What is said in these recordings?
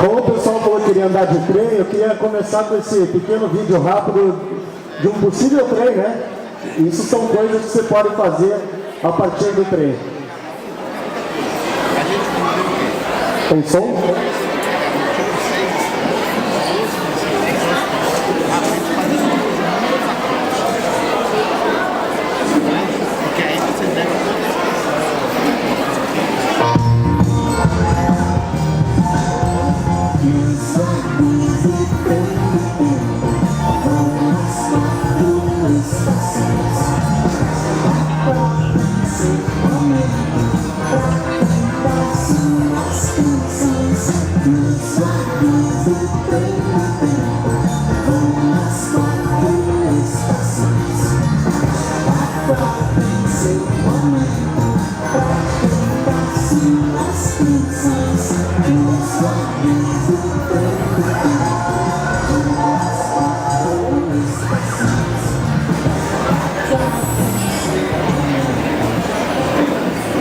Como o pessoal falou que queria andar de trem, eu queria começar com esse pequeno vídeo rápido de um possível trem, né? Isso são coisas que você pode fazer a partir do trem. Tem som?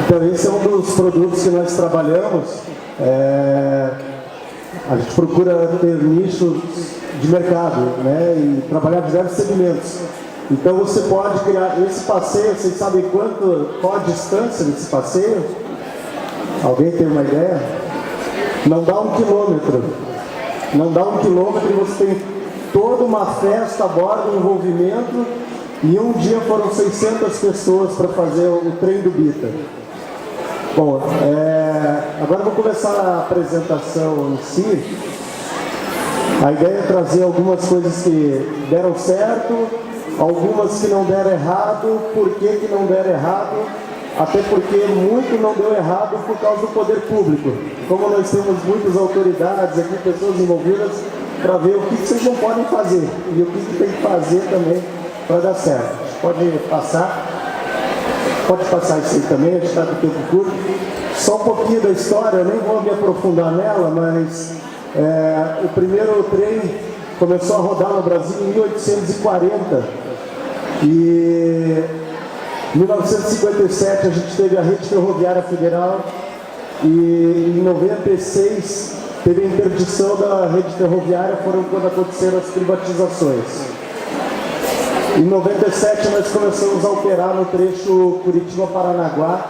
Então, esse é um dos produtos que nós trabalhamos. A gente procura ter nichos de mercado, né, e trabalhar diversos segmentos. Então, você pode criar esse passeio. Vocês sabem qual a distância desse passeio? Alguém tem uma ideia? Não dá 1 quilômetro. Não dá 1 quilômetro e você tem toda uma festa a bordo, um envolvimento. E um dia foram 600 pessoas para fazer o trem do Bita. Bom, agora eu vou começar a apresentação em si. A ideia é trazer algumas coisas que deram certo, algumas que não deram errado. Por que não deram errado? Até porque muito não deu errado por causa do poder público. Como nós temos muitas autoridades aqui, pessoas envolvidas, para ver o que vocês não podem fazer e o que tem que fazer também para dar certo. Pode passar. Pode passar isso aí também, a gente está com o tempo curto. Só um pouquinho da história, eu nem vou me aprofundar nela, mas o primeiro trem começou a rodar no Brasil em 1840. E em 1957 a gente teve a Rede Ferroviária Federal e em 96 teve a interdição da rede ferroviária, foram quando aconteceram as privatizações. Em 97 nós começamos a operar no trecho Curitiba-Paranaguá.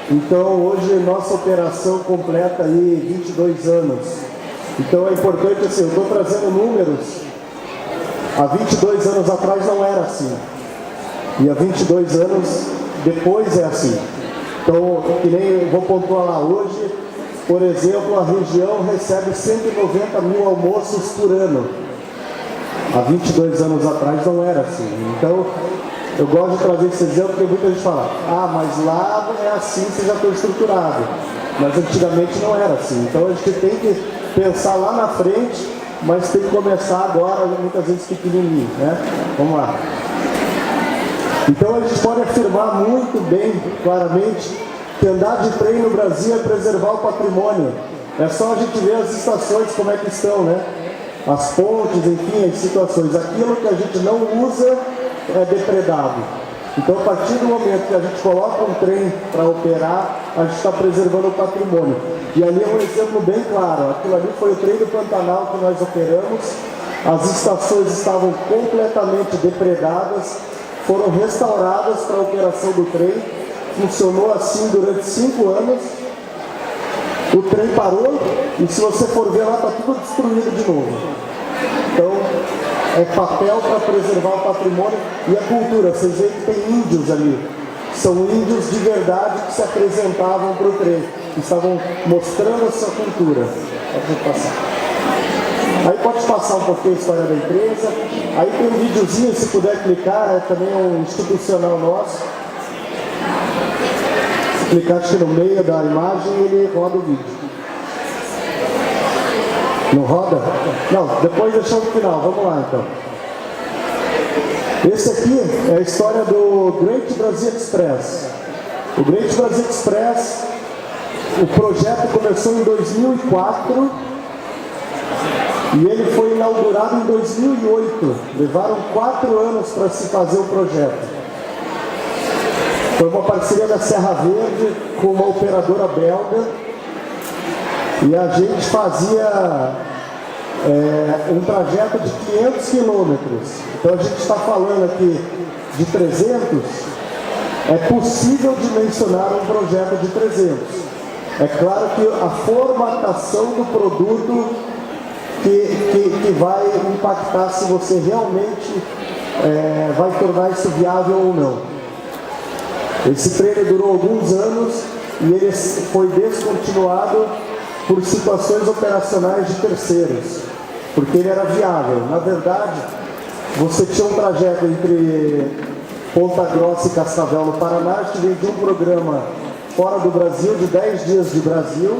Então hoje nossa operação completa aí 22 anos. Então é importante assim, eu estou trazendo números. Há 22 anos atrás não era assim. E há 22 anos depois é assim. Então, que nem eu vou pontuar lá hoje, por exemplo, a região recebe 190 mil almoços por ano. Há 22 anos atrás não era assim. Então, eu gosto de trazer esse exemplo porque muita gente fala, mas lá não é assim, você já está estruturado. Mas antigamente não era assim. Então a gente tem que pensar lá na frente, mas tem que começar agora, muitas vezes pequenininho, né? Vamos lá. Então a gente pode afirmar muito bem, claramente, que andar de trem no Brasil é preservar o patrimônio. É só a gente ver as estações como é que estão, né? As pontes, enfim, as situações. Aquilo que a gente não usa é depredado. Então, a partir do momento que a gente coloca um trem para operar, a gente está preservando o patrimônio. E ali é um exemplo bem claro. Aquilo ali foi o trem do Pantanal que nós operamos. As estações estavam completamente depredadas, foram restauradas para a operação do trem. Funcionou assim durante 5 anos. O trem parou e se você for ver lá, está tudo destruído de novo. Então, é papel para preservar o patrimônio e a cultura. Vocês veem que tem índios ali. São índios de verdade que se apresentavam para o trem. Que estavam mostrando a sua cultura. Pode passar. Aí pode passar um pouquinho a história da empresa. Aí tem um videozinho, se puder clicar, também é um institucional nosso. Clicar acho que no meio da imagem ele roda o vídeo. Não roda? Não, depois deixamos no final, vamos lá então. Esse aqui é a história do Great Brasil Express. O Great Brasil Express, o projeto começou em 2004 e ele foi inaugurado em 2008. Levaram 4 anos para se fazer o projeto. Foi uma parceria da Serra Verde com uma operadora belga. E a gente fazia um trajeto de 500 quilômetros. Então a gente está falando aqui de 300. É possível dimensionar um projeto de 300. É claro que a formatação do produto que vai impactar se você realmente vai tornar isso viável ou não. Esse treino durou alguns anos e ele foi descontinuado por situações operacionais de terceiros, porque ele era viável. Na verdade, você tinha um trajeto entre Ponta Grossa e Cascavel, no Paraná. A gente vendia um programa fora do Brasil, de 10 dias de Brasil,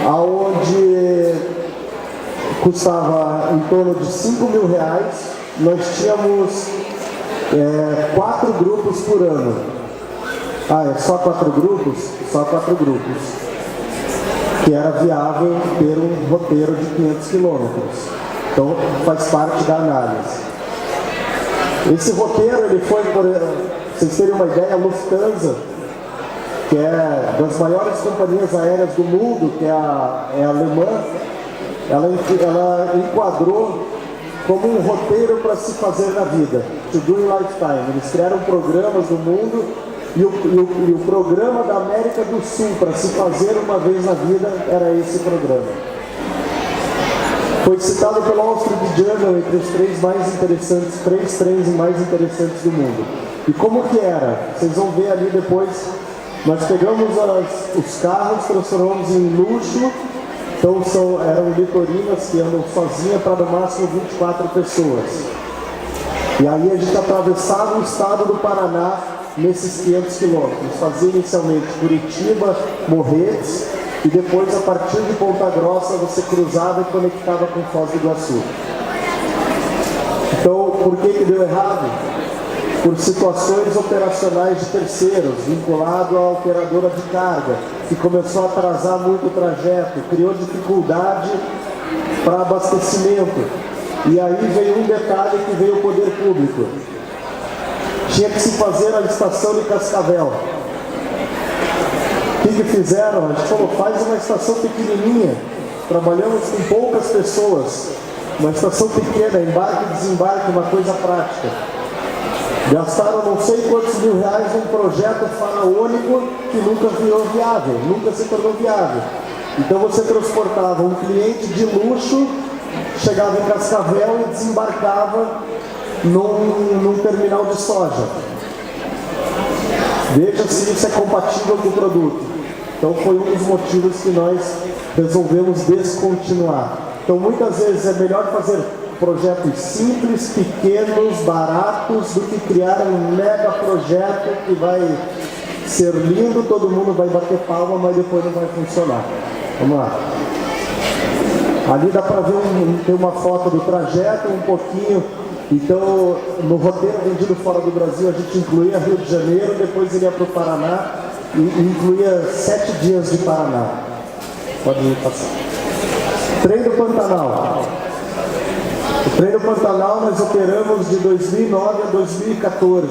aonde custava em torno de R$5.000. Nós tínhamos 4 grupos por ano. Só 4 grupos? Só 4 grupos. Que era viável ter um roteiro de 500 quilômetros. Então, faz parte da análise. Esse roteiro, ele foi, pra vocês terem uma ideia, a Lufthansa, que é das maiores companhias aéreas do mundo, que é a alemã, ela enquadrou como um roteiro para se fazer na vida, to do in lifetime. Eles criaram programas no mundo e o programa da América do Sul para se fazer uma vez na vida era esse programa. Foi citado pelo Wall Street Journal entre os 3 trens mais interessantes do mundo. E como que era? Vocês vão ver ali depois. Nós pegamos os carros, transformamos em luxo. Então eram litorinas que andam sozinhas para no máximo 24 pessoas. E aí a gente atravessava o estado do Paraná nesses 500 quilômetros. Fazia inicialmente Curitiba, Morretes, e depois, a partir de Ponta Grossa, você cruzava e conectava com Foz do Iguaçu. Então, por que deu errado? Por situações operacionais de terceiros, vinculado à operadora de carga, que começou a atrasar muito o trajeto, criou dificuldade para abastecimento. E aí veio um detalhe que veio o poder público. Tinha que se fazer a estação de Cascavel. O que fizeram? A gente falou, faz uma estação pequenininha. Trabalhamos com poucas pessoas. Uma estação pequena, embarque e desembarque, uma coisa prática. Gastaram não sei quantos R$1.000 num projeto faraônico que nunca virou viável, nunca se tornou viável. Então você transportava um cliente de luxo, chegava em Cascavel e desembarcava num terminal de soja. Veja se isso é compatível com o produto. Então foi um dos motivos que nós resolvemos descontinuar. Então muitas vezes é melhor fazer projetos simples, pequenos, baratos, do que criar um mega projeto que vai ser lindo, todo mundo vai bater palma, mas depois não vai funcionar. Vamos lá. Ali dá para ver tem uma foto do trajeto, um pouquinho. Então, no roteiro vendido fora do Brasil, a gente incluía Rio de Janeiro, depois iria para o Paraná e incluía 7 dias de Paraná. Pode passar. Trem do Pantanal. O Trem do Pantanal nós operamos de 2009 a 2014.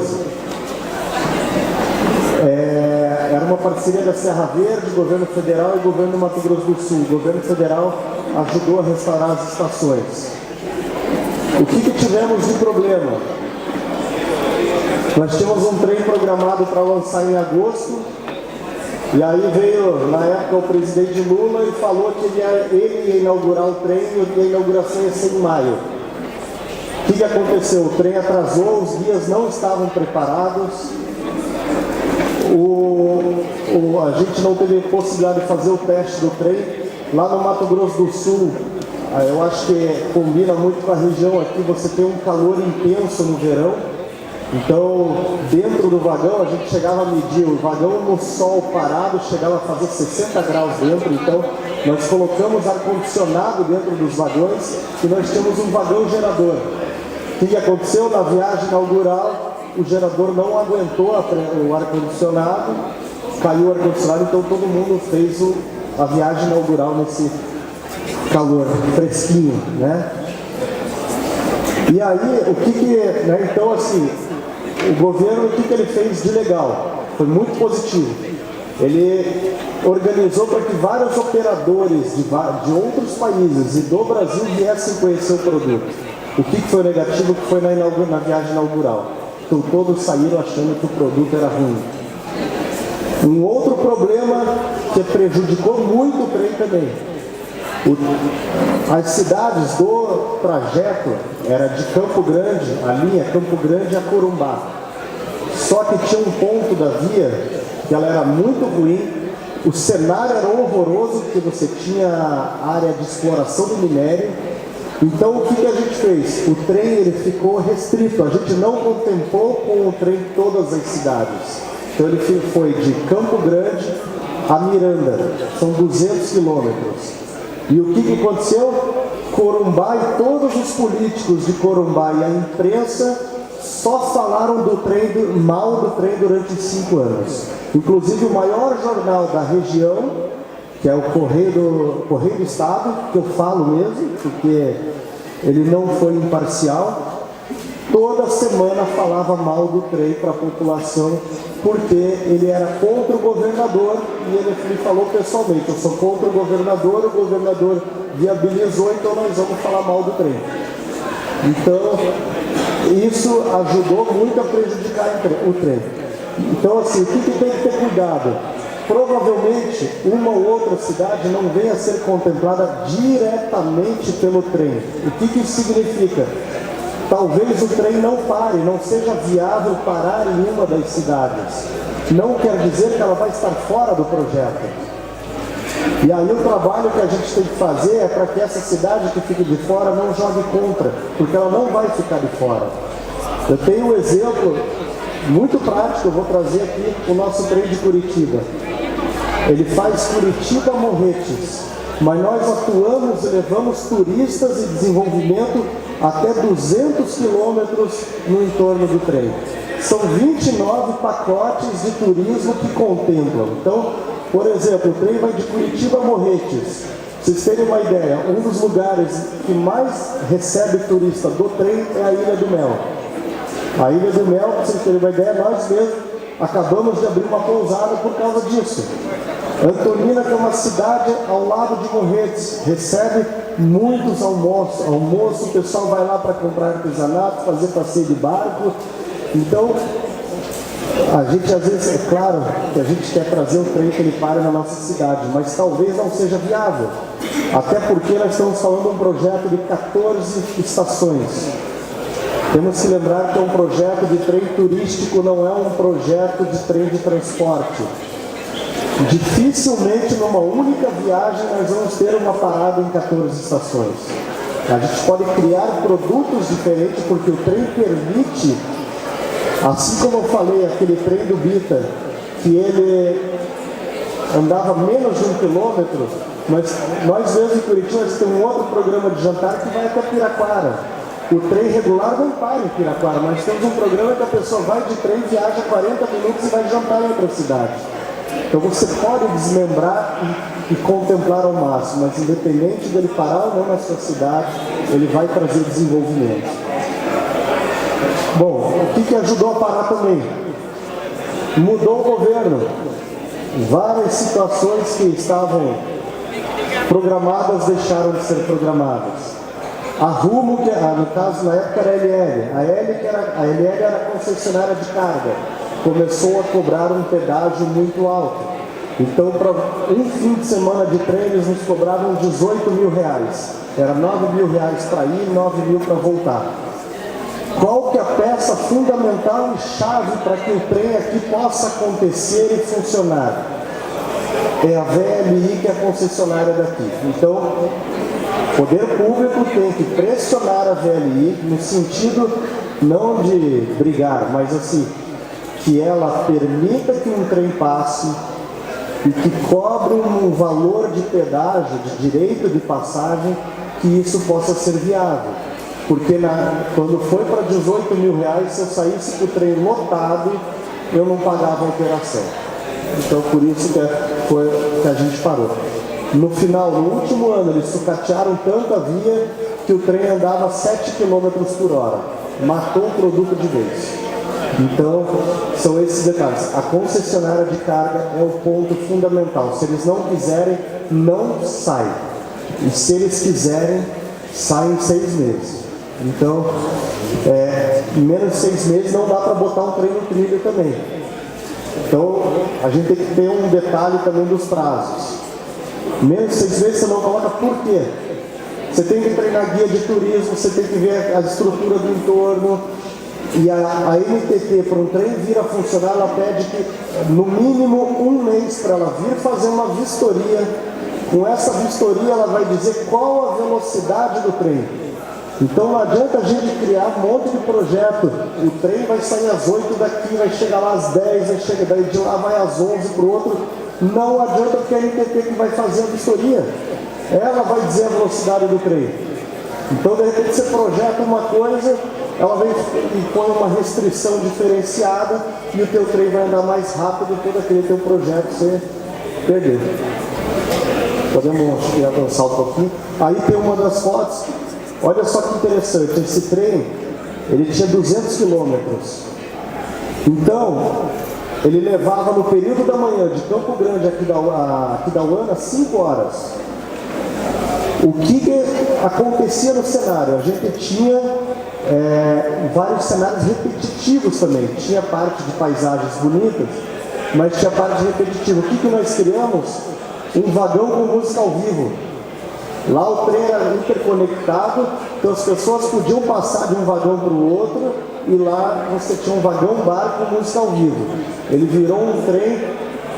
Era uma parceria da Serra Verde, Governo Federal e Governo do Mato Grosso do Sul. O Governo Federal ajudou a restaurar as estações. O que tivemos de problema? Nós tínhamos um trem programado para lançar em agosto, e aí veio, na época, o presidente Lula e falou que ele ia inaugurar o trem e a inauguração ia ser em maio. O que aconteceu? O trem atrasou, os guias não estavam preparados, a gente não teve possibilidade de fazer o teste do trem. Lá no Mato Grosso do Sul, eu acho que combina muito com a região aqui, você tem um calor intenso no verão. Então, dentro do vagão, a gente chegava a medir o vagão no sol parado, chegava a fazer 60 graus dentro. Então, nós colocamos ar-condicionado dentro dos vagões e nós temos um vagão gerador. O que aconteceu? Na viagem inaugural, o gerador não aguentou o ar-condicionado, caiu o ar-condicionado, então todo mundo fez a viagem inaugural nesse calor fresquinho, né? E aí, então assim, o governo, o que ele fez de legal? Foi muito positivo. ele organizou para que vários operadores de outros países e do Brasil viessem conhecer o produto. O que foi negativo? Que foi na viagem inaugural. Então todos saíram achando que o produto era ruim. Um outro problema que prejudicou muito o trem também. As cidades do trajeto era de Campo Grande, a linha Campo Grande a Corumbá. Só que tinha um ponto da via que ela era muito ruim, o cenário era horroroso, porque você tinha a área de exploração do minério. Então o que a gente fez? O trem ele ficou restrito, a gente não contemplou com o trem todas as cidades. Então ele foi de Campo Grande a Miranda, são 200 quilômetros. E o que aconteceu? Corumbá e todos os políticos de Corumbá e a imprensa só falaram mal do trem durante 5 anos. Inclusive o maior jornal da região, que é o Correio do Estado, que eu falo mesmo, porque ele não foi imparcial, toda semana falava mal do trem para a população, porque ele era contra o governador e ele me falou pessoalmente, eu sou contra o governador viabilizou, então nós vamos falar mal do trem. Então, isso ajudou muito a prejudicar o trem. Então, assim, o que tem que ter cuidado? Provavelmente, uma ou outra cidade não venha a ser contemplada diretamente pelo trem. O que isso significa? Talvez o trem não pare, não seja viável parar em uma das cidades. Não quer dizer que ela vai estar fora do projeto. E aí o trabalho que a gente tem que fazer é para que essa cidade que fica de fora não jogue contra, porque ela não vai ficar de fora. Eu tenho um exemplo muito prático, eu vou trazer aqui o nosso trem de Curitiba. Ele faz Curitiba a Morretes, mas nós atuamos e levamos turistas e desenvolvimento até 200 quilômetros no entorno do trem. São 29 pacotes de turismo que contemplam. Então, por exemplo, o trem vai de Curitiba a Morretes. Vocês terem uma ideia, um dos lugares que mais recebe turista do trem é a Ilha do Mel. A Ilha do Mel, para vocês terem uma ideia, nós mesmos acabamos de abrir uma pousada por causa disso. Antonina, que é uma cidade ao lado de Morretes, recebe muitos almoços. O pessoal vai lá para comprar artesanato, fazer passeio de barco. Então, a gente às vezes, é claro que a gente quer trazer o trem que ele pare na nossa cidade, mas talvez não seja viável. Até porque nós estamos falando de um projeto de 14 estações. Temos que lembrar que é um projeto de trem turístico, não é um projeto de trem de transporte. Dificilmente numa única viagem nós vamos ter uma parada em 14 estações. A gente pode criar produtos diferentes porque o trem permite, assim como eu falei, aquele trem do Bita, que ele andava menos de 1 quilômetro, nós mesmo em Curitiba temos um outro programa de jantar que vai até Piraquara. O trem regular não para em Piraquara, mas temos um programa que a pessoa vai de trem, viaja 40 minutos e vai jantar em outra cidade. Então você pode desmembrar e contemplar ao máximo, mas independente dele parar ou não na sua cidade, ele vai trazer desenvolvimento. Bom, o que ajudou a parar também? Mudou o governo. Várias situações que estavam programadas deixaram de ser programadas. A Rumo, que no caso na época era a LL. A LL era concessionária de carga. Começou a cobrar um pedágio muito alto. Então, para um fim de semana de trem, eles nos cobravam 18 mil reais. Era 9 mil reais para ir e 9 mil para voltar. Qual que é a peça fundamental e chave para que o trem aqui possa acontecer e funcionar? É a VLI, que é a concessionária daqui. Então, o poder público tem que pressionar a VLI no sentido não de brigar, mas assim, que ela permita que um trem passe e que cobre um valor de pedágio, de direito de passagem, que isso possa ser viável. Porque quando foi para 18 mil reais, se eu saísse com o trem lotado, eu não pagava a operação. Então, por isso foi que a gente parou. No final, no último ano, eles sucatearam tanto a via que o trem andava 7 km por hora. Matou o produto de vez. Então, são esses detalhes. A concessionária de carga é o ponto fundamental. Se eles não quiserem, não saem. E se eles quiserem, saem em 6 meses. Então, em menos de 6 meses não dá para botar um trem no trilho também. Então, a gente tem que ter um detalhe também dos prazos. Menos de 6 meses você não coloca por quê? Você tem que treinar guia de turismo, você tem que ver a estrutura do entorno. E a NTT, para um trem vir a funcionar, ela pede que, no mínimo, 1 mês para ela vir fazer uma vistoria. Com essa vistoria, ela vai dizer qual a velocidade do trem. Então, não adianta a gente criar um monte de projeto. O trem vai sair às 8 daqui, vai chegar lá às 10, vai chegar daí de lá, vai às 11 para o outro. Não adianta, porque a NTT que vai fazer a vistoria. Ela vai dizer a velocidade do trem. Então, de repente, você projeta uma coisa, ela vem e põe uma restrição diferenciada e o teu trem vai andar mais rápido, todo aquele teu projeto você perdeu. Podemos avançar um pouquinho. Aí tem uma das fotos. Olha só que interessante, esse trem, ele tinha 200 quilômetros. Então, ele levava no período da manhã, de Campo Grande a Aquidauana, 5 horas. O que acontecia no cenário? A gente tinha vários cenários repetitivos também. Tinha parte de paisagens bonitas, mas tinha parte repetitiva. O que nós criamos? Um vagão com música ao vivo. Lá o trem era interconectado, então as pessoas podiam passar de um vagão para o outro, e lá você tinha um vagão-bar com música ao vivo. Ele virou um trem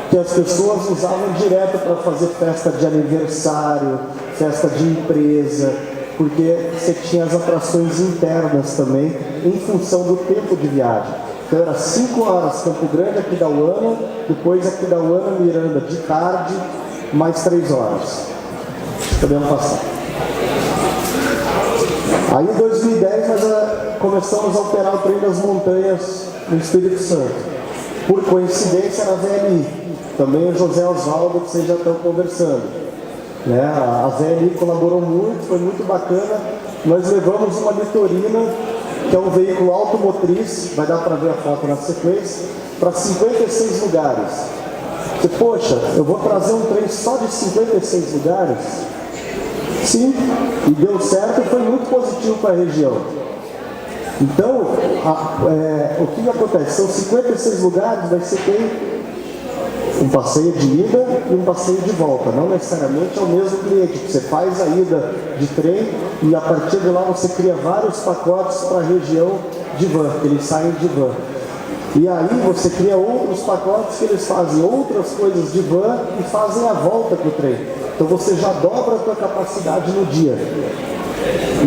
que as pessoas usavam direto para fazer festa de aniversário, festa de empresa, porque você tinha as atrações internas também, em função do tempo de viagem. Então era 5 horas Campo Grande, Aquidauana, depois Aquidauana, Miranda de tarde, mais 3 horas. Podemos passar. Aí em 2010 nós começamos a operar o trem das montanhas no Espírito Santo. Por coincidência na VLI. Também o José Osvaldo, que vocês já estão conversando. A VLI colaborou muito, foi muito bacana. Nós levamos uma Litorina, que é um veículo automotriz, vai dar para ver a foto na sequência, para 56 lugares. Você, poxa, eu vou trazer um trem só de 56 lugares? Sim, e deu certo e foi muito positivo para a região. Então, o que acontece? São 56 lugares, daí você tem um passeio de ida e um passeio de volta. Não necessariamente é o mesmo cliente. Você faz a ida de trem e a partir de lá você cria vários pacotes para a região de van, que eles saem de van. E aí você cria outros pacotes que eles fazem outras coisas de van e fazem a volta com o trem. Então você já dobra a tua capacidade no dia.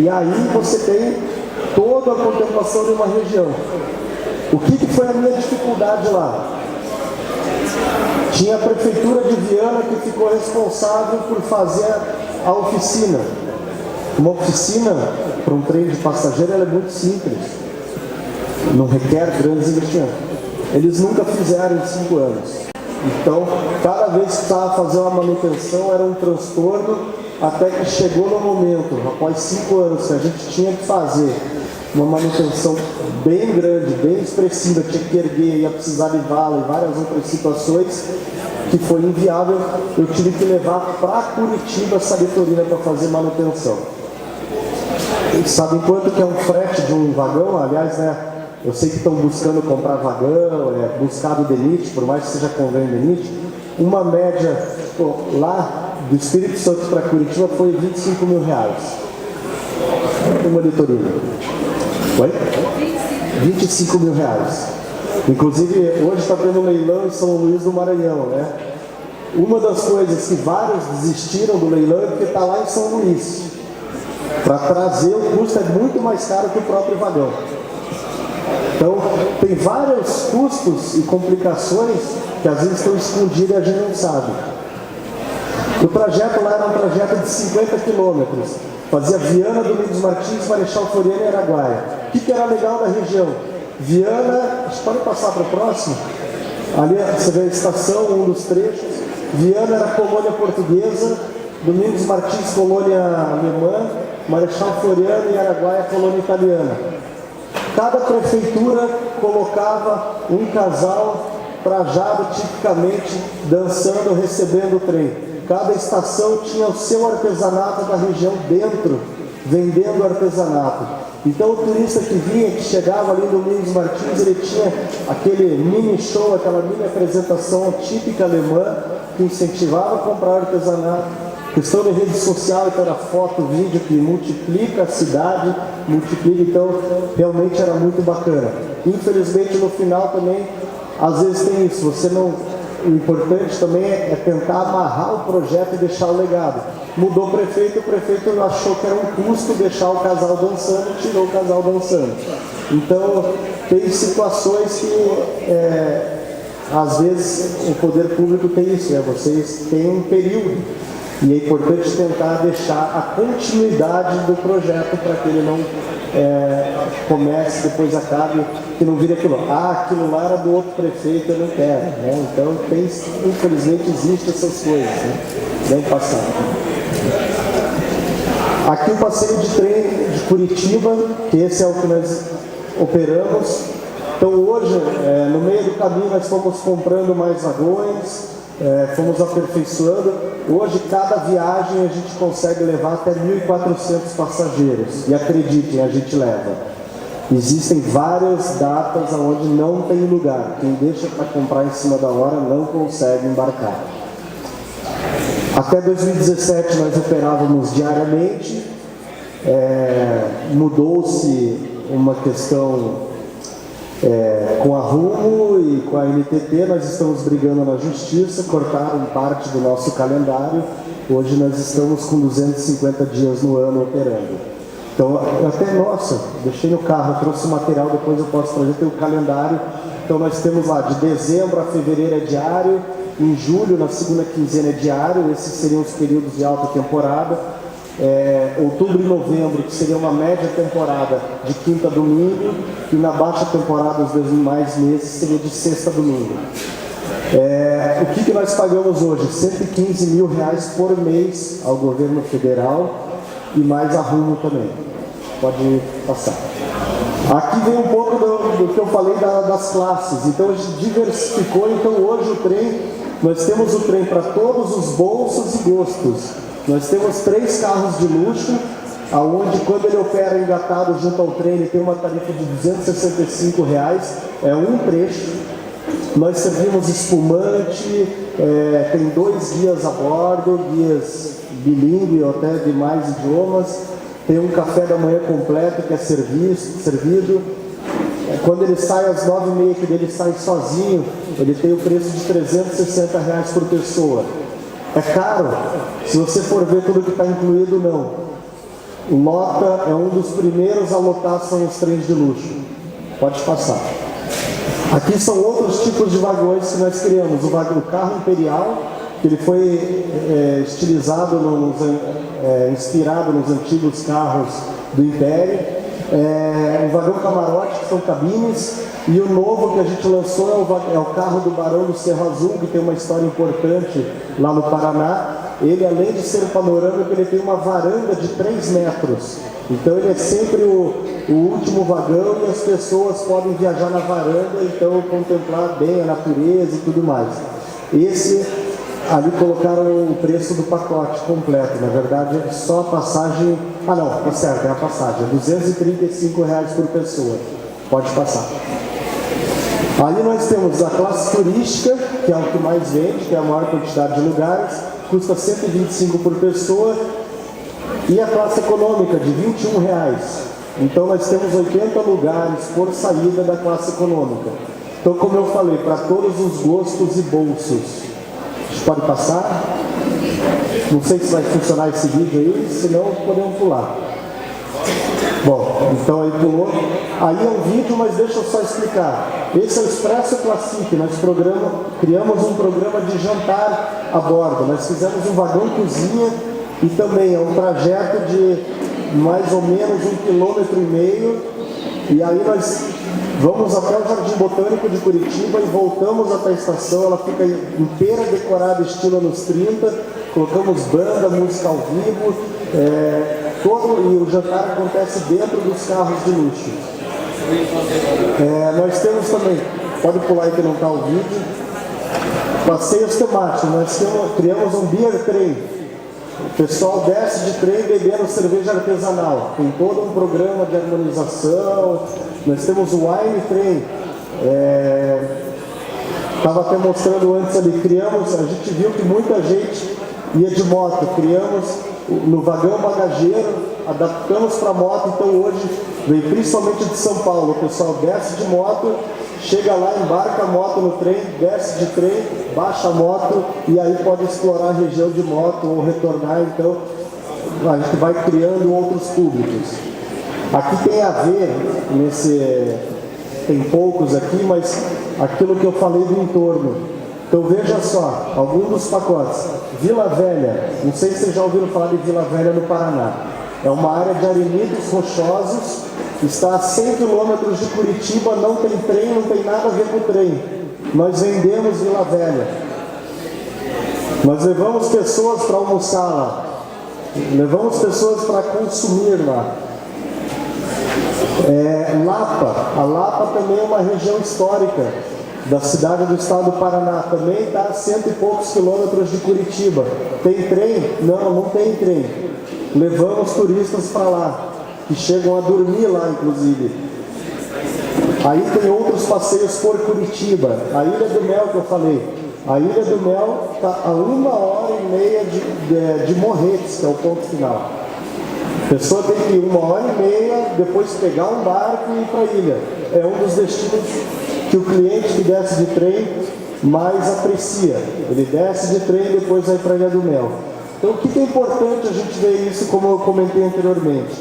E aí você tem toda a contemplação de uma região. O que foi a minha dificuldade lá? Tinha a prefeitura de Viana que ficou responsável por fazer a oficina. Uma oficina para um trem de passageiro ela é muito simples. Não requer grandes investimentos. Eles nunca fizeram em 5 anos. Então, cada vez que precisava fazer uma manutenção era um transtorno, até que chegou no momento, após 5 anos, que a gente tinha que fazer uma manutenção bem grande, bem expressiva, tinha que erguer, ia precisar de vala e várias outras situações, que foi inviável. Eu tive que levar para Curitiba essa Litorina para fazer manutenção. Eles sabem quanto que é um frete de um vagão? Aliás, eu sei que estão buscando comprar vagão, buscado DENIT, por mais que seja convênio DENIT. Uma média lá do Espírito Santo para Curitiba foi R$25 mil. Uma Litorina. Foi? R$25 mil. Inclusive, hoje está tendo um leilão em São Luís do Maranhão, Uma das coisas que vários desistiram do leilão é porque está lá em São Luís. Para trazer, o custo é muito mais caro que o próprio vagão. Então, tem vários custos e complicações que às vezes estão escondidas e a gente não sabe. O trajeto lá era um trajeto de 50 quilômetros. Fazia Viana, Domingos Martins, Marechal Floriano e Araguaia. O que era legal da região? Viana, pode passar para o próximo? Ali você vê a estação, um dos trechos. Viana era colônia portuguesa, Domingos Martins, colônia alemã, Marechal Floriano e Araguaia, colônia italiana. Cada prefeitura colocava um casal trajado tipicamente, dançando, recebendo o trem. Cada estação tinha o seu artesanato da região dentro, vendendo artesanato. Então o turista que vinha, que chegava ali no Domingos Martins, ele tinha aquele mini show, aquela mini apresentação típica alemã, que incentivava a comprar artesanato. Questão de rede social, então era foto, vídeo que multiplica a cidade, multiplica, então realmente era muito bacana. Infelizmente no final também, às vezes tem isso, você não... O importante também é tentar amarrar o projeto e deixar o legado. Mudou o prefeito achou que era um custo deixar o casal dançando, tirou o casal dançando. Então, tem situações que, às vezes, o poder público tem isso, vocês têm um período. E é importante tentar deixar a continuidade do projeto para que ele não comece, depois acabe, que não vire aquilo. Aquilo lá era do outro prefeito, eu não quero. Né? Então, infelizmente, existem essas coisas. Né? Deve passar. Aqui o passeio de trem de Curitiba, que esse é o que nós operamos. Então, hoje, no meio do caminho, nós fomos comprando mais vagões, fomos aperfeiçoando. Hoje, cada viagem a gente consegue levar até 1.400 passageiros. E acreditem, a gente leva. Existem várias datas onde não tem lugar. Quem deixa para comprar em cima da hora não consegue embarcar. Até 2017 nós operávamos diariamente. Mudou-se uma questão com a Rumo e com a NTT, nós estamos brigando na justiça, cortaram parte do nosso calendário. Hoje nós estamos com 250 dias no ano operando. Então, até, nossa, deixei no carro, trouxe o material, depois eu posso trazer, tem o calendário. Então nós temos lá, de dezembro a fevereiro é diário, em julho, na segunda quinzena é diário, esses seriam os períodos de alta temporada. Outubro e novembro, que seria uma média temporada de quinta a domingo, e na baixa temporada, os demais meses, seria de sexta a domingo. O que nós pagamos hoje? R$115 mil por mês ao governo federal e mais a Rumo também. Pode passar. Aqui vem um pouco do que eu falei das classes. Então a gente diversificou. Então hoje o trem, nós temos o trem para todos os bolsos e gostos. Nós temos 3 carros de luxo, aonde quando ele opera engatado junto ao trem, ele tem uma tarifa de R$265, é um trecho. Nós servimos espumante, tem 2 guias a bordo, guias bilíngue ou até de mais idiomas. Tem um café da manhã completo que é servido. Quando ele sai às 9h30, que ele sai sozinho, ele tem o preço de R$360 por pessoa. É caro, se você for ver tudo que está incluído, não. O Lota é um dos primeiros a lotar, são os trens de luxo. Pode passar. Aqui são outros tipos de vagões que nós criamos. O carro imperial, que ele foi estilizado, inspirado nos antigos carros do Império. O vagão camarote, que são cabines. E o novo que a gente lançou é o carro do Barão do Cerro Azul, que tem uma história importante lá no Paraná. Ele, além de ser panorâmico, ele tem uma varanda de 3 metros. Então ele é sempre o último vagão e as pessoas podem viajar na varanda, então contemplar bem a natureza e tudo mais. Esse, ali colocaram o preço do pacote completo, na verdade é só a passagem... Ah não, tá certo, é a passagem, R$235 por pessoa. Pode passar. Ali nós temos a classe turística, que é o que mais vende, que é a maior quantidade de lugares, custa R$125 por pessoa, e a classe econômica de R$21. Então nós temos 80 lugares por saída da classe econômica. Então, como eu falei, para todos os gostos e bolsos. A gente pode passar? Não sei se vai funcionar esse vídeo aí, senão podemos pular. Bom, então aí pulou. Aí é um vídeo, mas deixa eu só explicar. Esse é o Expresso Classic. Nós criamos um programa de jantar a bordo. Nós fizemos um vagão cozinha e também é um trajeto de mais ou menos 1,5 km. E aí nós vamos até o Jardim Botânico de Curitiba e voltamos até a estação. Ela fica inteira decorada estilo anos 30. Colocamos banda, música ao vivo. E o jantar acontece dentro dos carros de luxo. Nós temos também, pode pular aí que não está o vídeo, passeios temáticos. Nós criamos um beer train. O pessoal desce de trem bebendo cerveja artesanal. Tem todo um programa de harmonização. Nós temos o wine train. Estava até mostrando antes ali, a gente viu que muita gente ia de moto, criamos no vagão bagageiro, adaptamos para moto, então hoje veio principalmente de São Paulo, o pessoal desce de moto, chega lá, embarca a moto no trem, desce de trem, baixa a moto e aí pode explorar a região de moto ou retornar, então a gente vai criando outros públicos. Aqui tem a ver, tem poucos aqui, mas aquilo que eu falei do entorno. Então veja só, alguns dos pacotes. Vila Velha, não sei se vocês já ouviram falar de Vila Velha no Paraná. É uma área de arenidos rochosos, está a 100 km de Curitiba, não tem trem, não tem nada a ver com o trem. Nós vendemos Vila Velha. Nós levamos pessoas para almoçar lá. Levamos pessoas para consumir lá. Lapa. A Lapa também é uma região histórica da cidade do estado do Paraná. Também está a 100 e poucos quilômetros de Curitiba. Tem trem? Não tem trem. Levamos turistas para lá, que chegam a dormir lá, inclusive. Aí tem outros passeios por Curitiba. A Ilha do Mel que eu falei. A Ilha do Mel está a 1h30 de Morretes, que é o ponto final. A pessoa tem que ir 1h30, depois pegar um barco e ir para a ilha. É um dos destinos que o cliente que desce de trem mais aprecia. Ele desce de trem e depois vai para a Ilha do Mel. Então o que é importante a gente ver isso, como eu comentei anteriormente?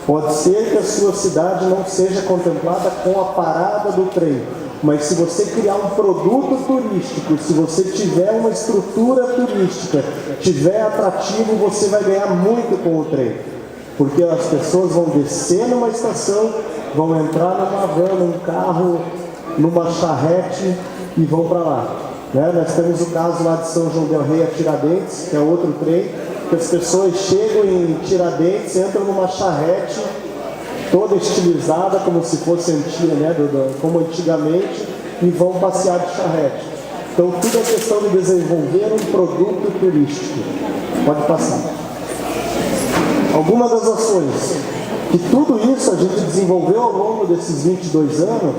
Pode ser que a sua cidade não seja contemplada com a parada do trem, mas se você criar um produto turístico, se você tiver uma estrutura turística, tiver atrativo, você vai ganhar muito com o trem. Porque as pessoas vão descer numa estação, vão entrar numa van, num carro, numa charrete e vão para lá. Nós temos o caso lá de São João del Rei a Tiradentes, que é outro trem, que as pessoas chegam em Tiradentes, entram numa charrete, toda estilizada, como se fosse antiga, como antigamente, e vão passear de charrete. Então tudo é questão de desenvolver um produto turístico. Pode passar. Algumas das ações, que tudo isso a gente desenvolveu ao longo desses 22 anos,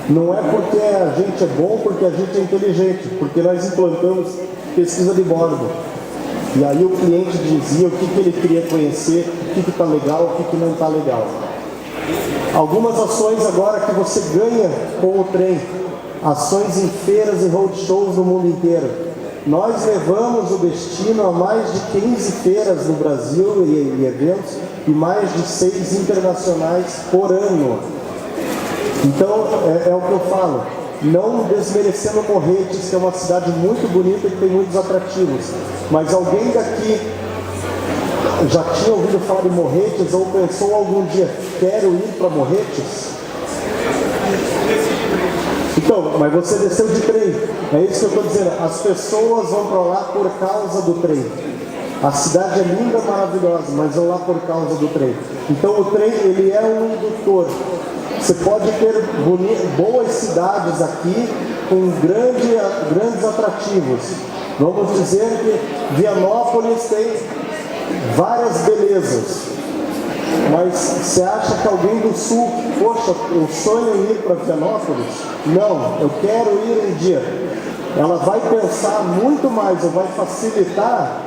não é porque a gente é bom, porque a gente é inteligente, porque nós implantamos pesquisa de bordo. E aí o cliente dizia o que ele queria conhecer, o que está legal, o que não está legal. Algumas ações agora que você ganha com o trem, ações em feiras e roadshows no mundo inteiro. Nós levamos o destino a mais de 15 feiras no Brasil e eventos, e mais de 6 internacionais por ano. Então, é o que eu falo, não desmerecendo Morretes, que é uma cidade muito bonita e que tem muitos atrativos, mas alguém daqui já tinha ouvido falar de Morretes ou pensou algum dia, quero ir para Morretes? Então, mas você desceu de trem, é isso que eu estou dizendo, as pessoas vão para lá por causa do trem. A cidade é linda, maravilhosa, mas vão lá por causa do trem. Então o trem, ele é um indutor. Você pode ter boas cidades aqui com grandes atrativos. Vamos dizer que Vianópolis tem várias belezas. Mas você acha que alguém do sul, poxa, eu sonho em ir para Vianópolis? Não, eu quero ir um dia. Ela vai pensar muito mais, ou vai facilitar.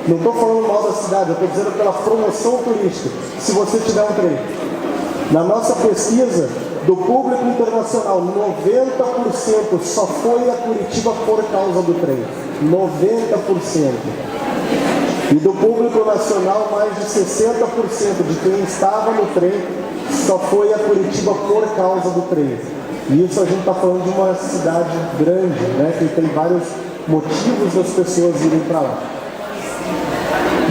Não estou falando mal da cidade, eu estou dizendo pela promoção turística, se você tiver um trem. Na nossa pesquisa, do público internacional, 90% só foi a Curitiba por causa do trem. 90%. E do público nacional, mais de 60% de quem estava no trem só foi a Curitiba por causa do trem. E isso a gente está falando de uma cidade grande, que tem vários motivos das pessoas irem para lá.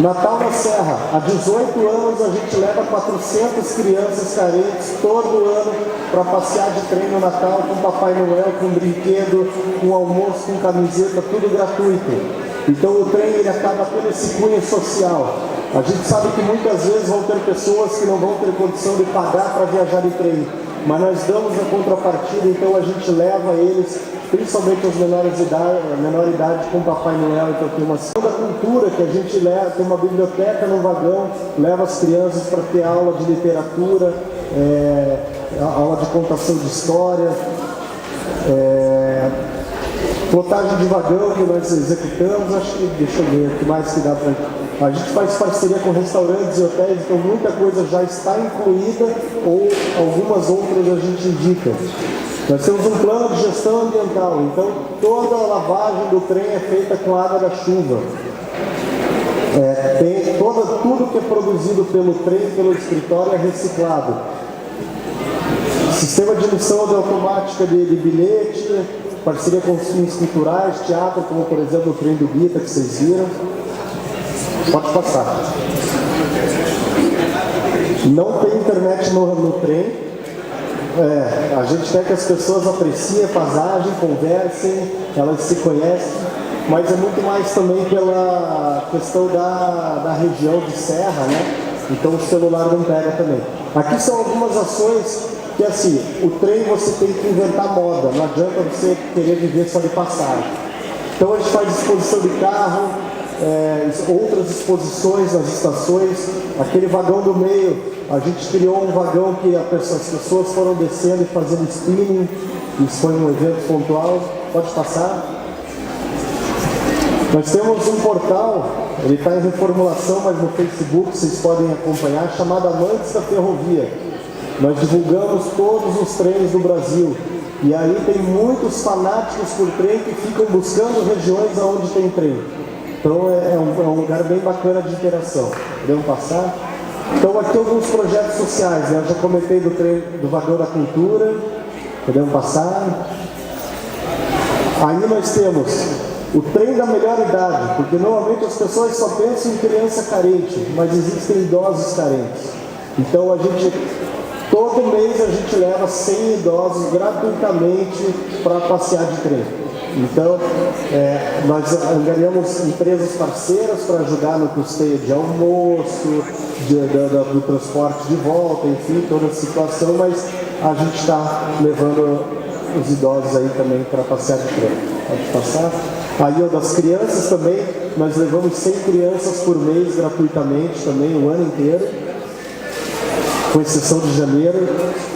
Natal na Serra, há 18 anos a gente leva 400 crianças carentes todo ano para passear de trem no Natal com Papai Noel, com brinquedo, com almoço, com camiseta, tudo gratuito. Então o trem ele acaba tendo esse cunho social. A gente sabe que muitas vezes vão ter pessoas que não vão ter condição de pagar para viajar de trem. mas nós damos a contrapartida, então a gente leva eles, principalmente os menores de idade, a menor idade, com o Papai Noel. Então tem uma segunda cultura que a gente leva, tem uma biblioteca no vagão, leva as crianças para ter aula de literatura, aula de contação de história, plotagem de vagão que nós executamos. Acho que, deixa eu ver o que mais que dá para... A gente faz parceria com restaurantes e hotéis, então muita coisa já está incluída ou algumas outras a gente indica. Nós temos um plano de gestão ambiental, então toda a lavagem do trem é feita com água da chuva. Tudo que é produzido pelo trem, pelo escritório, é reciclado. Sistema de emissão automática de bilhete, parceria com os fins culturais, teatro, como por exemplo o trem do Bita que vocês viram. Pode passar. Não tem internet no trem. A gente quer que as pessoas apreciem a paisagem, conversem, elas se conhecem, mas é muito mais também pela questão da região de serra, né? Então o celular não pega também. Aqui são algumas ações que, assim, o trem você tem que inventar moda, não adianta você querer viver só de passagem. Então a gente faz exposição de carro, outras exposições nas estações. Aquele vagão do meio, a gente criou um vagão que as pessoas foram descendo e fazendo spinning. Isso foi um evento pontual. Pode passar. Nós temos um portal, ele está em reformulação, mas no Facebook vocês podem acompanhar, chamado Amantes da Ferrovia. Nós divulgamos todos os trens do Brasil. E aí tem muitos fanáticos por trem que ficam buscando regiões onde tem trem. Então é um lugar bem bacana de interação. Podemos passar? Então aqui alguns projetos sociais, né? Eu já comentei do trem do vagão da cultura. Podemos passar? Aí nós temos o trem da melhor idade, porque normalmente as pessoas só pensam em criança carente, mas existem idosos carentes. Então todo mês a gente leva 100 idosos gratuitamente para passear de trem. Então, nós angariamos empresas parceiras para ajudar no custeio de almoço, do transporte de volta, enfim, toda a situação, mas a gente está levando os idosos aí também para passear de trem. Pode passar? Aí o das crianças também, nós levamos 100 crianças por mês gratuitamente também, o ano inteiro, com exceção de janeiro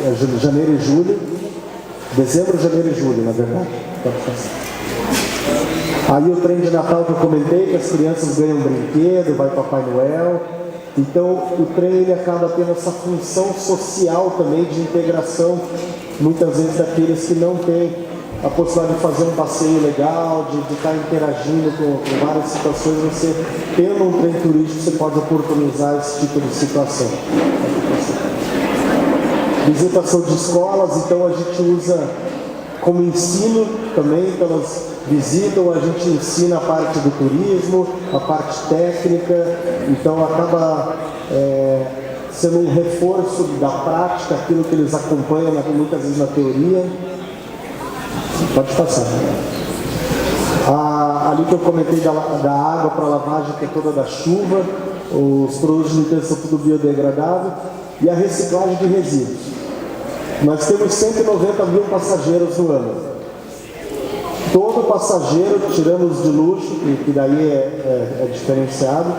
e julho, dezembro, janeiro e julho, na verdade. Pode passar. Aí o trem de Natal que eu comentei, que as crianças ganham brinquedo, vai Papai Noel. Então o trem ele acaba tendo essa função social também de integração, muitas vezes daqueles que não têm a possibilidade de fazer um passeio legal, de estar interagindo com várias situações. Você tendo um trem turístico, você pode oportunizar esse tipo de situação. Visitação de escolas, então a gente usa como ensino também, então elas visitam, a gente ensina a parte do turismo, a parte técnica, então acaba sendo um reforço da prática, aquilo que eles acompanham muitas vezes na teoria. Pode passar. Ali que eu comentei da água para lavagem, que é toda da chuva, os produtos de limpeza são tudo biodegradável, e a reciclagem de resíduos. Nós temos 190 mil passageiros no ano. Todo passageiro, tirando os de luxo, que daí é diferenciado,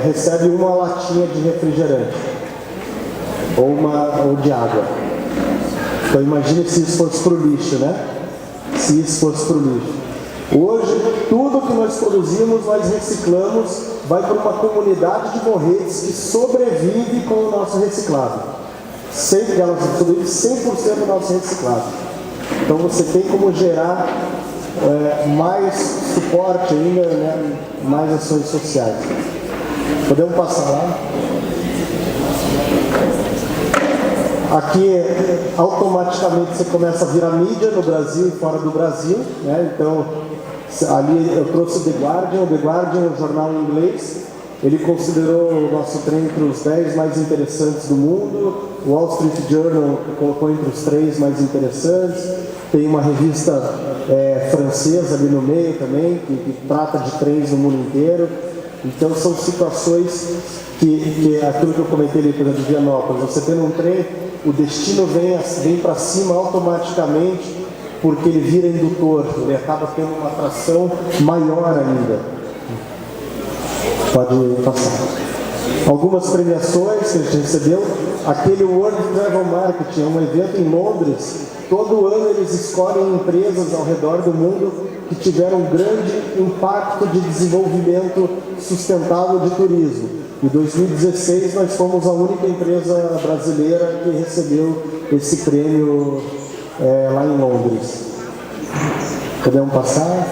recebe uma latinha de refrigerante ou de água. Então imagine se isso fosse para o lixo, né? Se isso fosse para o lixo. Hoje, tudo que nós produzimos, nós reciclamos, vai para uma comunidade de morretes que sobrevive com o nosso reciclado. Ela sobrevive 100% do nosso reciclado. Então você tem como gerar mais suporte ainda, né? Mais ações sociais. Podemos passar lá? Aqui, automaticamente, você começa a virar mídia no Brasil e fora do Brasil, né? Então, ali eu trouxe o The Guardian é um jornal em inglês. Ele considerou o nosso trem entre os 10 mais interessantes do mundo. O Wall Street Journal colocou entre os 3 mais interessantes. Tem uma revista francesa ali no meio também, que trata de trens no mundo inteiro. Então são situações que aquilo que eu comentei ali, por exemplo, de Vianópolis, você tendo um trem o destino vem para cima automaticamente, porque ele vira indutor, ele acaba tendo uma atração maior ainda. Pode passar. Algumas premiações que a gente recebeu, aquele World Travel Marketing, é um evento em Londres, todo ano eles escolhem empresas ao redor do mundo que tiveram um grande impacto de desenvolvimento sustentável de turismo. Em 2016 nós fomos a única empresa brasileira que recebeu esse prêmio lá em Londres. Podemos passar?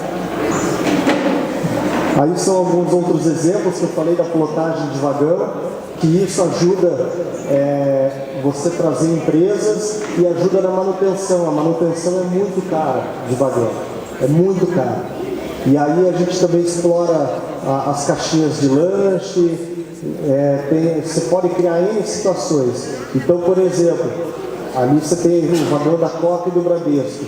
Aí são alguns outros exemplos que eu falei da plotagem de vagão, que isso ajuda você trazer empresas e ajuda na manutenção. A manutenção é muito cara de vagão, é muito cara. E aí a gente também explora as caixinhas de lanche, você pode criar N situações. Então, por exemplo, ali você tem o vagão da Coca e do Bradesco.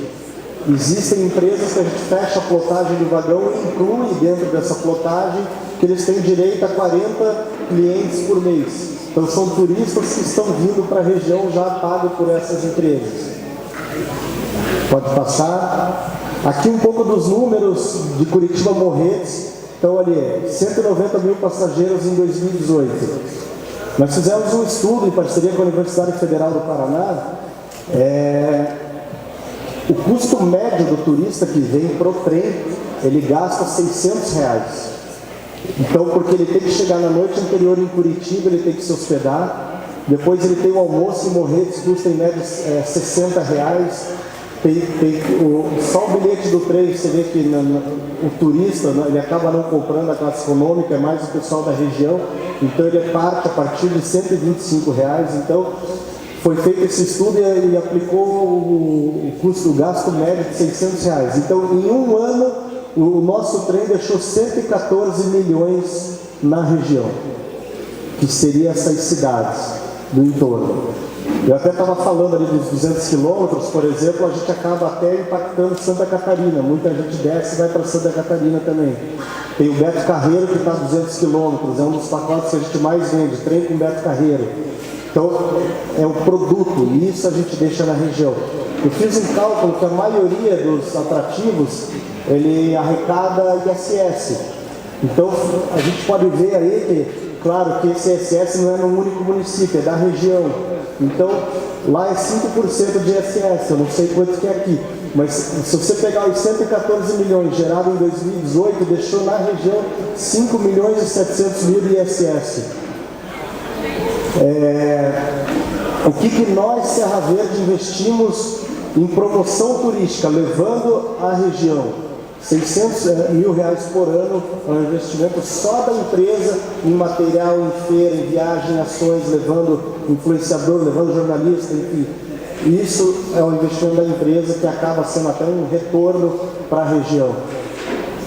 Existem empresas que a gente fecha a plotagem do vagão e inclui dentro dessa plotagem que eles têm direito a 40 clientes por mês. Então são turistas que estão vindo para a região já pago por essas empresas. Pode passar. Aqui um pouco dos números de Curitiba Morretes. Então ali, 190 mil passageiros em 2018. Nós fizemos um estudo em parceria com a Universidade Federal do Paraná. O custo médio do turista que vem pro trem, ele gasta R$600. Então, porque ele tem que chegar na noite anterior em Curitiba, ele tem que se hospedar, depois ele tem o almoço em Morretes, custa em média R$60. Só o bilhete do trem, você vê que o turista, ele acaba não comprando a classe econômica, é mais o pessoal da região, então ele parte a partir de R$125. Então, foi feito esse estudo e aplicou o custo, o gasto médio de R$600. Então, em um ano, o nosso trem deixou 114 milhões na região, que seriam essas cidades do entorno. Eu até estava falando ali dos 200 quilômetros, por exemplo, a gente acaba até impactando Santa Catarina. Muita gente desce e vai para Santa Catarina também. Tem o Beto Carreiro, que está a 200 quilômetros, é um dos pacotes que a gente mais vende, trem com Beto Carreiro. Então, é um produto, e isso a gente deixa na região. Eu fiz um cálculo que a maioria dos atrativos, ele arrecada ISS. Então, a gente pode ver aí que, claro, que esse ISS não é no único município, é da região. Então, lá é 5% de ISS, eu não sei quanto que é aqui. Mas se você pegar os 114 milhões gerado em 2018, deixou na região 5 milhões e 700 mil de ISS. O que nós, Serra Verde, investimos em promoção turística, levando a região R$600 mil por ano, é um investimento só da empresa em material, em feira, em viagem, em ações, levando influenciador, levando jornalista, enfim. Isso é um investimento da empresa que acaba sendo até um retorno para a região.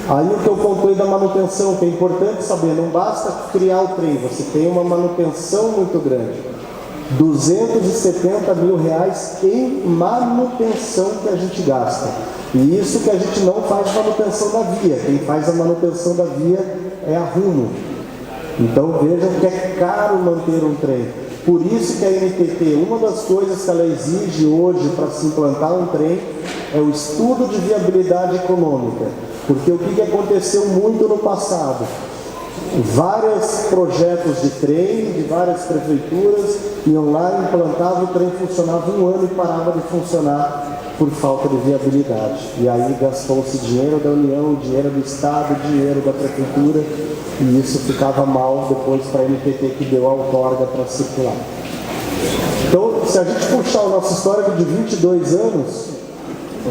Aí o que eu pontuei da manutenção, que é importante saber, não basta criar o trem, você tem uma manutenção muito grande. R$270 mil em manutenção que a gente gasta. E isso que a gente não faz manutenção da via, quem faz a manutenção da via é a Rumo. Então vejam que é caro manter um trem. Por isso que a NTT, uma das coisas que ela exige hoje para se implantar um trem é o estudo de viabilidade econômica. Porque o que aconteceu muito no passado? Vários projetos de trem, de várias prefeituras, iam lá, implantavam, o trem funcionava um ano e parava de funcionar por falta de viabilidade. E aí gastou-se dinheiro da União, dinheiro do Estado, dinheiro da prefeitura, e isso ficava mal depois para a NTT que deu a outorga para circular. Então, se a gente puxar o nosso histórico de 22 anos,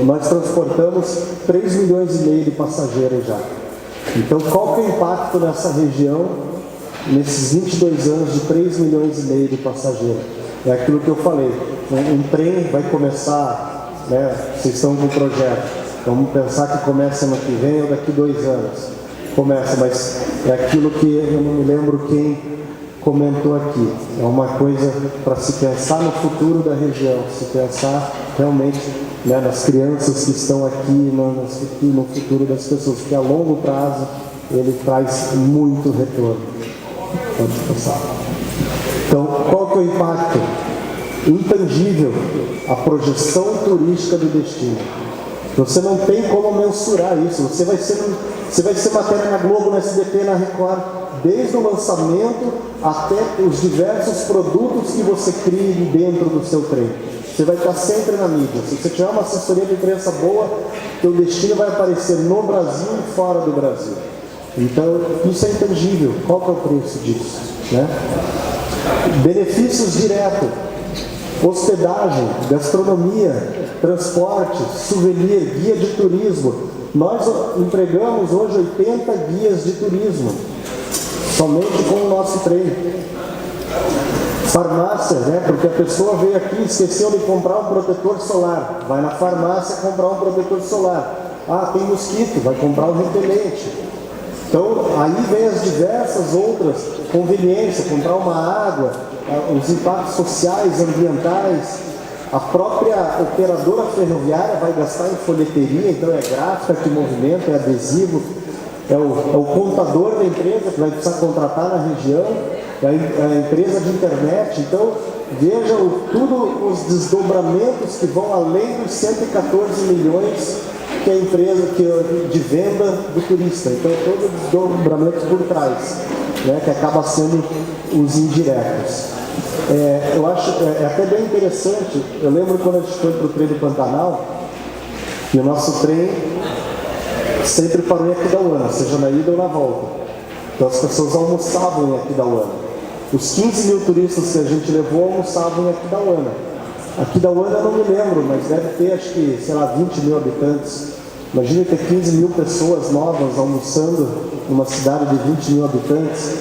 nós transportamos 3,5 milhões de passageiros já. Então, qual que é o impacto nessa região, nesses 22 anos, de 3,5 milhões de passageiros? É aquilo que eu falei, um trem vai começar, né, vocês estão com um projeto, vamos pensar que começa ano que vem ou daqui 2 anos. Começa, mas é aquilo que eu não me lembro quem comentou aqui. É uma coisa para se pensar no futuro da região, se pensar realmente, né, nas crianças que estão aqui, no futuro das pessoas, porque a longo prazo ele traz muito retorno. Pode passar. Então, qual que é o impacto? intangível a projeção turística do destino. Você não tem como mensurar isso. Você vai ser matéria na Globo, no SBT, na Record, desde o lançamento até os diversos produtos que você crie dentro do seu trem. Você vai estar sempre na mídia. Se você tiver uma assessoria de imprensa boa, seu destino vai aparecer no Brasil e fora do Brasil. Então, isso é intangível. Qual que é o preço disso, né? Benefícios diretos: hospedagem, gastronomia, transporte, souvenir, guia de turismo. Nós empregamos hoje 80 guias de turismo, somente com o nosso trem. Farmácia, né? Porque a pessoa veio aqui e esqueceu de comprar um protetor solar. Vai na farmácia comprar um protetor solar. Ah, tem mosquito, vai comprar um repelente. Então, aí vem as diversas outras conveniências, comprar uma água, os impactos sociais, ambientais. A própria operadora ferroviária vai gastar em folheteria, então é gráfica que movimenta, é adesivo, é o contador da empresa que vai precisar contratar na região, é a empresa de internet. Então, veja todos os desdobramentos que vão além dos 114 milhões que a empresa de venda do turista. Então, todos os desdobramentos por trás, né, que acaba sendo os indiretos. Eu acho até bem interessante. Eu lembro quando a gente foi para o trem do Pantanal, e o nosso trem sempre parou em Aquidauana, seja na ida ou na volta. Então as pessoas almoçavam em Aquidauana. Os 15 mil turistas que a gente levou almoçavam em Aquidauana. Aquidauana eu não me lembro, mas deve ter, acho que, 20 mil habitantes. Imagina ter 15 mil pessoas novas almoçando numa cidade de 20 mil habitantes.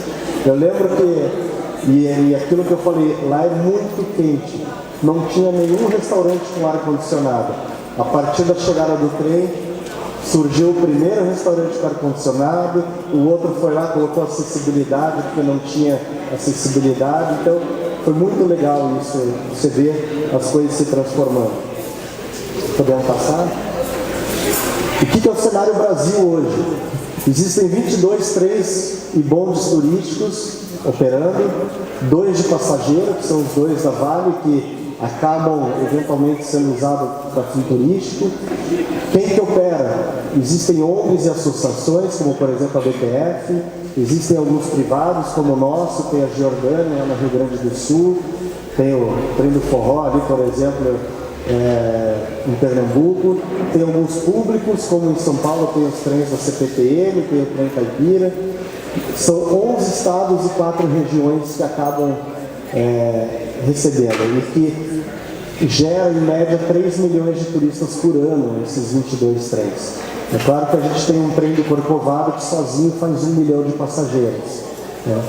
Eu lembro que, e aquilo que eu falei, lá é muito quente. Não tinha nenhum restaurante com ar-condicionado. A partir da chegada do trem, surgiu o primeiro restaurante com ar-condicionado, o outro foi lá, colocou acessibilidade, porque não tinha acessibilidade. Então, foi muito legal isso, você ver as coisas se transformando. Podemos passar? O que é o cenário Brasil hoje? Existem 22 trens e bondes turísticos operando, 2 de passageiro, que são os 2 da Vale, que acabam eventualmente sendo usados para fim turístico. Quem que opera? Existem ONGs e associações, como por exemplo a BPF, existem alguns privados como o nosso, tem a Giordânia, no Rio Grande do Sul, tem o Trem do Forró ali, por exemplo, em Pernambuco, tem alguns públicos, como em São Paulo tem os trens da CPTM, tem o Trem Caipira. São 11 estados e 4 regiões que acabam recebendo e que geram em média 3 milhões de turistas por ano, esses 22 trens. É claro que a gente tem um trem do Corcovado que sozinho faz 1 milhão de passageiros, né?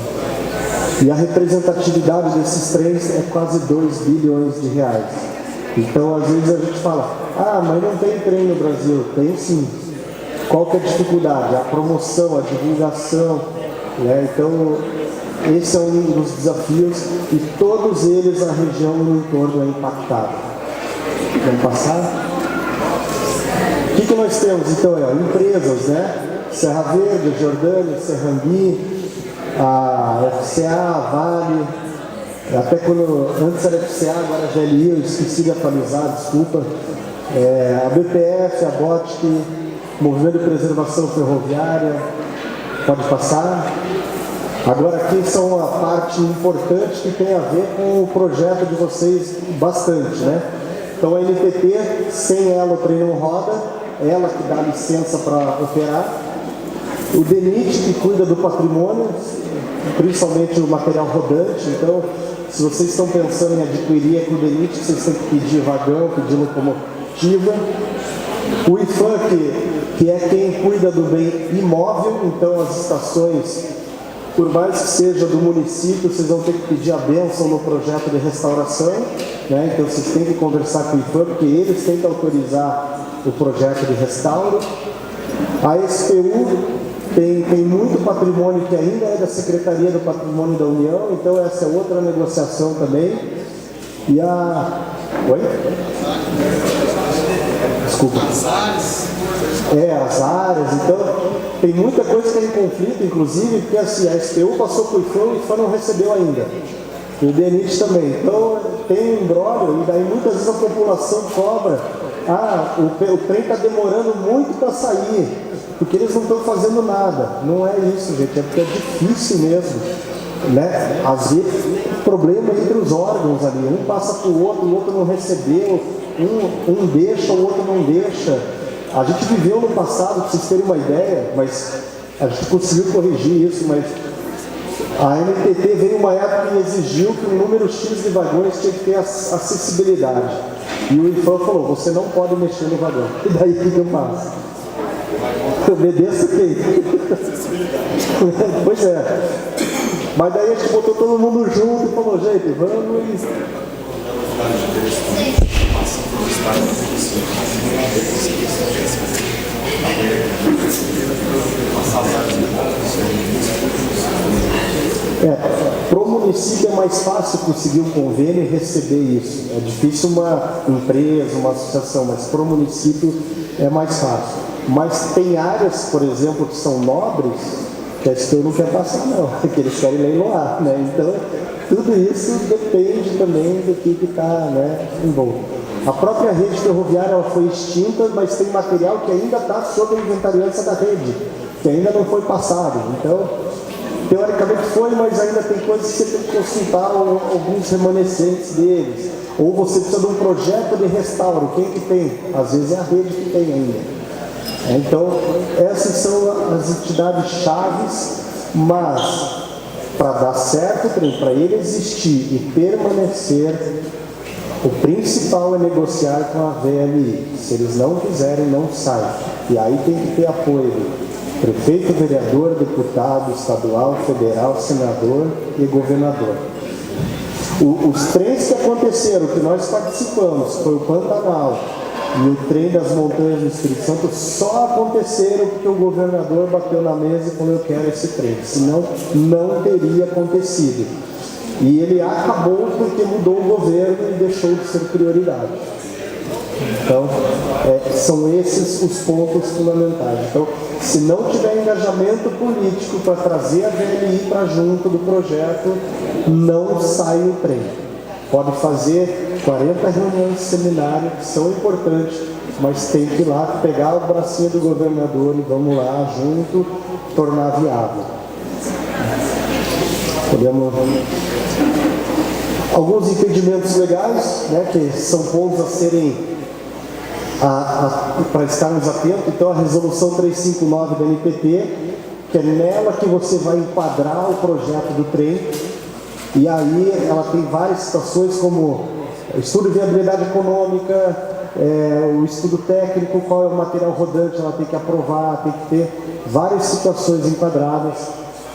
E a representatividade desses trens é quase 2 bilhões de reais. Então, às vezes a gente fala, mas não tem trem no Brasil. Tem sim. Qual que é a dificuldade? A promoção, a divulgação, né? Então, esse é um dos desafios e todos eles a região no entorno é impactada. Vamos passar? O que nós temos então? Empresas, né? Serra Verde, Jordânia, Serrambi, a FCA, a Vale, até quando antes era FCA, agora é GLI, eu esqueci de atualizar, desculpa. A BPF, a BOTC, Movimento de Preservação Ferroviária, pode passar. Agora aqui são a parte importante que tem a ver com o projeto de vocês bastante, né? Então a NTT, sem ela o trem não roda, ela que dá licença para operar. O DENIT que cuida do patrimônio, principalmente o material rodante. Então, se vocês estão pensando em adquirir aqui o DENIT, vocês têm que pedir vagão, pedir locomotiva. O IFAM, que é quem cuida do bem imóvel, então as estações, por mais que seja do município, vocês vão ter que pedir a bênção no projeto de restauração, né? Então vocês têm que conversar com o IFAM, porque eles têm que autorizar o projeto de restauro. A SPU tem muito patrimônio que ainda é da Secretaria do Patrimônio da União, então essa é outra negociação também. E a... Oi? Desculpa. As áreas. Então, tem muita coisa que é em conflito, inclusive, porque assim, a SPU passou por IFAM e o IFAM não recebeu ainda. E o DENIT também. Então, tem um imbróglio, e daí muitas vezes a população cobra, o trem está demorando muito para sair, porque eles não estão fazendo nada. Não é isso, gente, é porque é difícil mesmo, né? Às vezes o problema é entre os órgãos ali, um passa para o outro não recebeu, um deixa, o outro não deixa. A gente viveu no passado, para vocês terem uma ideia, mas a gente conseguiu corrigir isso, mas a NTT veio uma época que exigiu que um número X de vagões tinha que ter acessibilidade. E o IFAM falou, você não pode mexer no vagão. E daí o que eu faço? Eu obedeço quem? Pois é. Mas daí a gente botou todo mundo junto e falou, gente, vamos para o município é mais fácil conseguir um convênio e receber isso. É difícil uma empresa, uma associação, mas para o município é mais fácil. Mas tem áreas, por exemplo, que são nobres, que a STU não quer passar não, que eles querem leiloar, né? Então, tudo isso depende também do que está, né, envolvido. A própria rede ferroviária ela foi extinta, mas tem material que ainda está sob a inventariança da rede, que ainda não foi passado. Então, teoricamente foi, mas ainda tem coisas que você tem que consultar alguns remanescentes deles. Ou você precisa de um projeto de restauro. Quem que tem? Às vezes é a rede que tem ainda. Então, essas são as entidades chaves, mas para dar certo, para ele existir e permanecer, o principal é negociar com a VLI. Se eles não quiserem, não sai. E aí tem que ter apoio do prefeito, vereador, deputado, estadual, federal, senador e governador. Os trens que aconteceram, que nós participamos, foi o Pantanal e o trem das montanhas do Espírito Santo, só aconteceram porque o governador bateu na mesa e falou, eu quero esse trem. Senão, não teria acontecido. E ele acabou porque mudou o governo e deixou de ser prioridade. Então, são esses os pontos fundamentais. Então, se não tiver engajamento político para trazer a VLI para junto do projeto, não sai o trem. Pode fazer 40 reuniões de seminário, que são importantes, mas tem que ir lá pegar o bracinho do governador e vamos lá junto tornar viável. Podemos... Alguns impedimentos legais, né, que são pontos a serem para estarmos atentos. Então, a resolução 359 da NTT, que é nela que você vai enquadrar o projeto do trem, e aí ela tem várias situações como estudo de viabilidade econômica, o estudo técnico, qual é o material rodante, ela tem que aprovar, tem que ter várias situações enquadradas.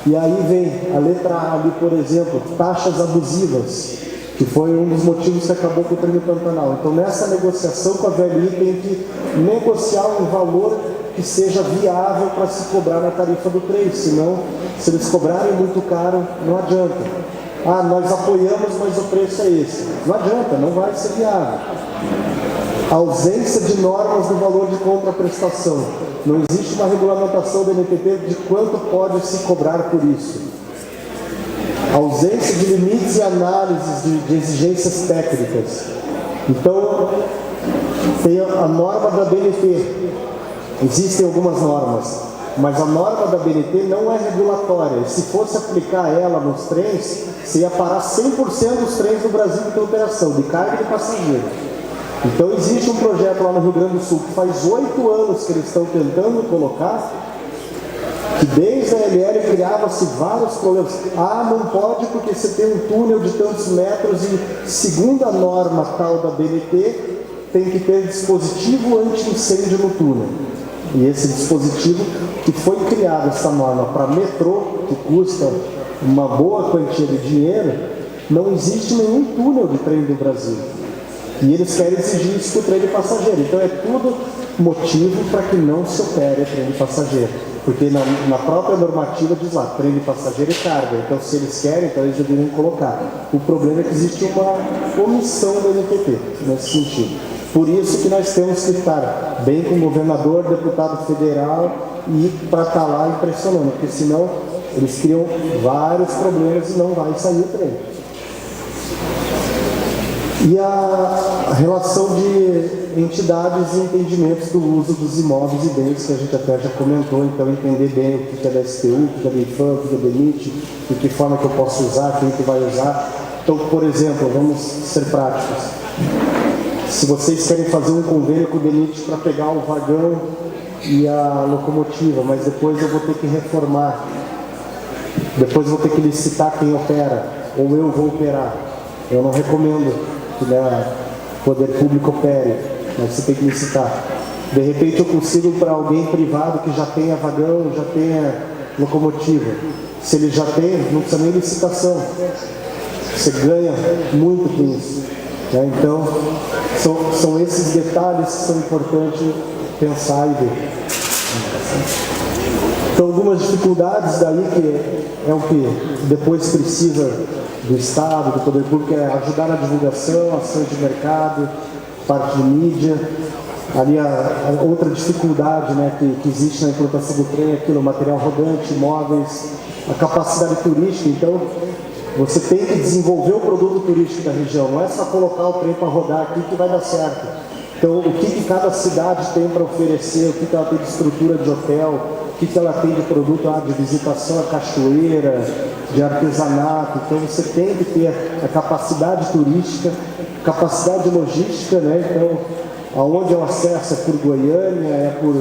E aí vem a letra A ali, por exemplo, taxas abusivas, que foi um dos motivos que acabou com o trem do Pantanal. Então, nessa negociação com a VLI, tem que negociar um valor que seja viável para se cobrar na tarifa do trem, senão, se eles cobrarem muito caro, não adianta. Nós apoiamos, mas o preço é esse. Não adianta, não vai ser viável. A ausência de normas do valor de contraprestação. Não existe uma regulamentação do NTT de quanto pode se cobrar por isso. A ausência de limites e análises de exigências técnicas. Então, tem a norma da BNT. Existem algumas normas, mas a norma da BNT não é regulatória. Se fosse aplicar ela nos trens, você ia parar 100% dos trens do Brasil em operação, de carga e de passageiro. Então, existe um projeto lá no Rio Grande do Sul, que faz 8 anos que eles estão tentando colocar, que desde a LL criava-se vários problemas. Não pode porque você tem um túnel de tantos metros e, segundo a norma tal da BNT, tem que ter dispositivo anti-incêndio no túnel. E esse dispositivo, que foi criado, essa norma, para metrô, que custa uma boa quantia de dinheiro, não existe nenhum túnel de trem do Brasil. E eles querem exigir isso para o trem de passageiro. Então é tudo motivo para que não se opere trem de passageiro. Porque na própria normativa diz lá, trem de passageiro e carga. Então se eles querem, então eles deveriam colocar. O problema é que existe uma omissão do NTT nesse sentido. Por isso que nós temos que estar bem com o governador, deputado federal e para estar lá impressionando. Porque senão eles criam vários problemas e não vai sair o trem. E a relação de entidades e entendimentos do uso dos imóveis e bens, que a gente até já comentou, então entender bem o que é da STU, o que é da IFAM, o que é da DENIT, de que forma que eu posso usar, quem que vai usar. Então, por exemplo, vamos ser práticos. Se vocês querem fazer um convênio com o DENIT para pegar o vagão e a locomotiva, mas depois eu vou ter que reformar, depois eu vou ter que licitar quem opera, ou eu vou operar. Eu não recomendo que o poder público opere, mas você tem que licitar. De repente eu consigo para alguém privado que já tenha vagão, já tenha locomotiva. Se ele já tem, não precisa nem licitação. Você ganha muito com isso. Né? Então, são esses detalhes que são importantes pensar e ver. Então, algumas dificuldades daí que é o que depois precisa do Estado, do Poder Público, é ajudar na divulgação, ação de mercado, parte de mídia. Ali a outra dificuldade, né, que existe na implantação do trem é aquilo, material rodante, imóveis, a capacidade turística. Então, você tem que desenvolver o produto turístico da região, não é só colocar o trem para rodar aqui que vai dar certo. Então, o que cada cidade tem para oferecer, o que ela tem de estrutura de hotel, o que ela tem de produto de visitação à cachoeira, de artesanato. Então, você tem que ter a capacidade turística, capacidade logística, né? Então, aonde eu acesso é por Goiânia, é por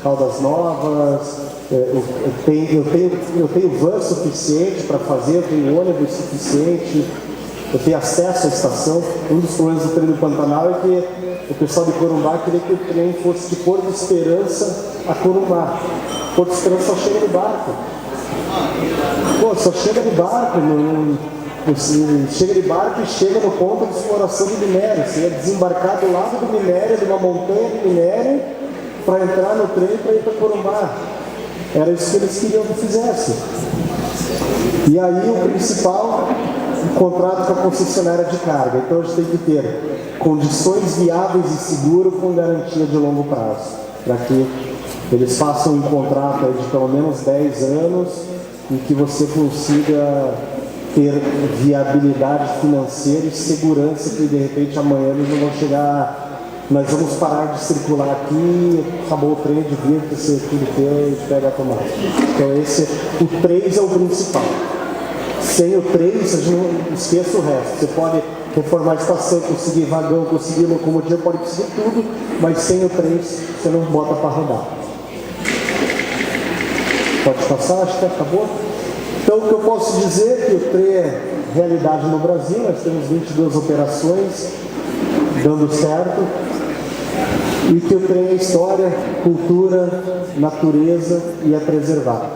Caldas Novas, eu tenho van suficiente para fazer, eu tenho ônibus suficiente, eu tenho acesso à estação. Um dos problemas do trem do Pantanal é que o pessoal de Corumbá queria que o trem fosse de Porto Esperança a Corumbá. Porto Esperança só chega de barco. Pô, só chega de barco, chega de barco e chega no ponto de exploração de minério. Você ia desembarcar do lado do minério, de uma montanha de minério, para entrar no trem para ir para Corumbá. Era isso que eles queriam que fizesse. E aí o principal, o contrato com a concessionária de carga. Então a gente tem que ter condições viáveis e seguras com garantia de longo prazo, para que eles façam um contrato aí de pelo menos 10 anos e que você consiga ter viabilidade financeira e segurança que de repente amanhã eles não vão chegar. Nós vamos parar de circular aqui, acabou o trem, divirta-se, tudo teu e pega a tomada. Então o 3 é o principal. Sem o 3, a gente não esqueça o resto. Você pode reformar a estação, conseguir vagão, conseguir locomotiva, pode conseguir tudo, mas sem o 3 você não bota para rodar. Pode passar, acho que acabou. Então o que eu posso dizer é que o trem é realidade no Brasil, nós temos 22 operações dando certo. E que o trem é história, cultura, natureza e é preservado.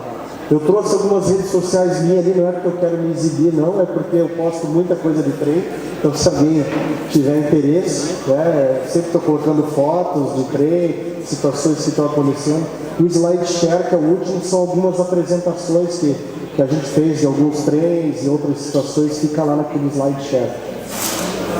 Eu trouxe algumas redes sociais minhas ali, não é porque eu quero me exibir, não, é porque eu posto muita coisa de trem. Então, se alguém tiver interesse, sempre estou colocando fotos de trem, situações que estão acontecendo. O SlideShare, que é o último, são algumas apresentações que a gente fez de alguns trens e outras situações, fica lá naquele SlideShare.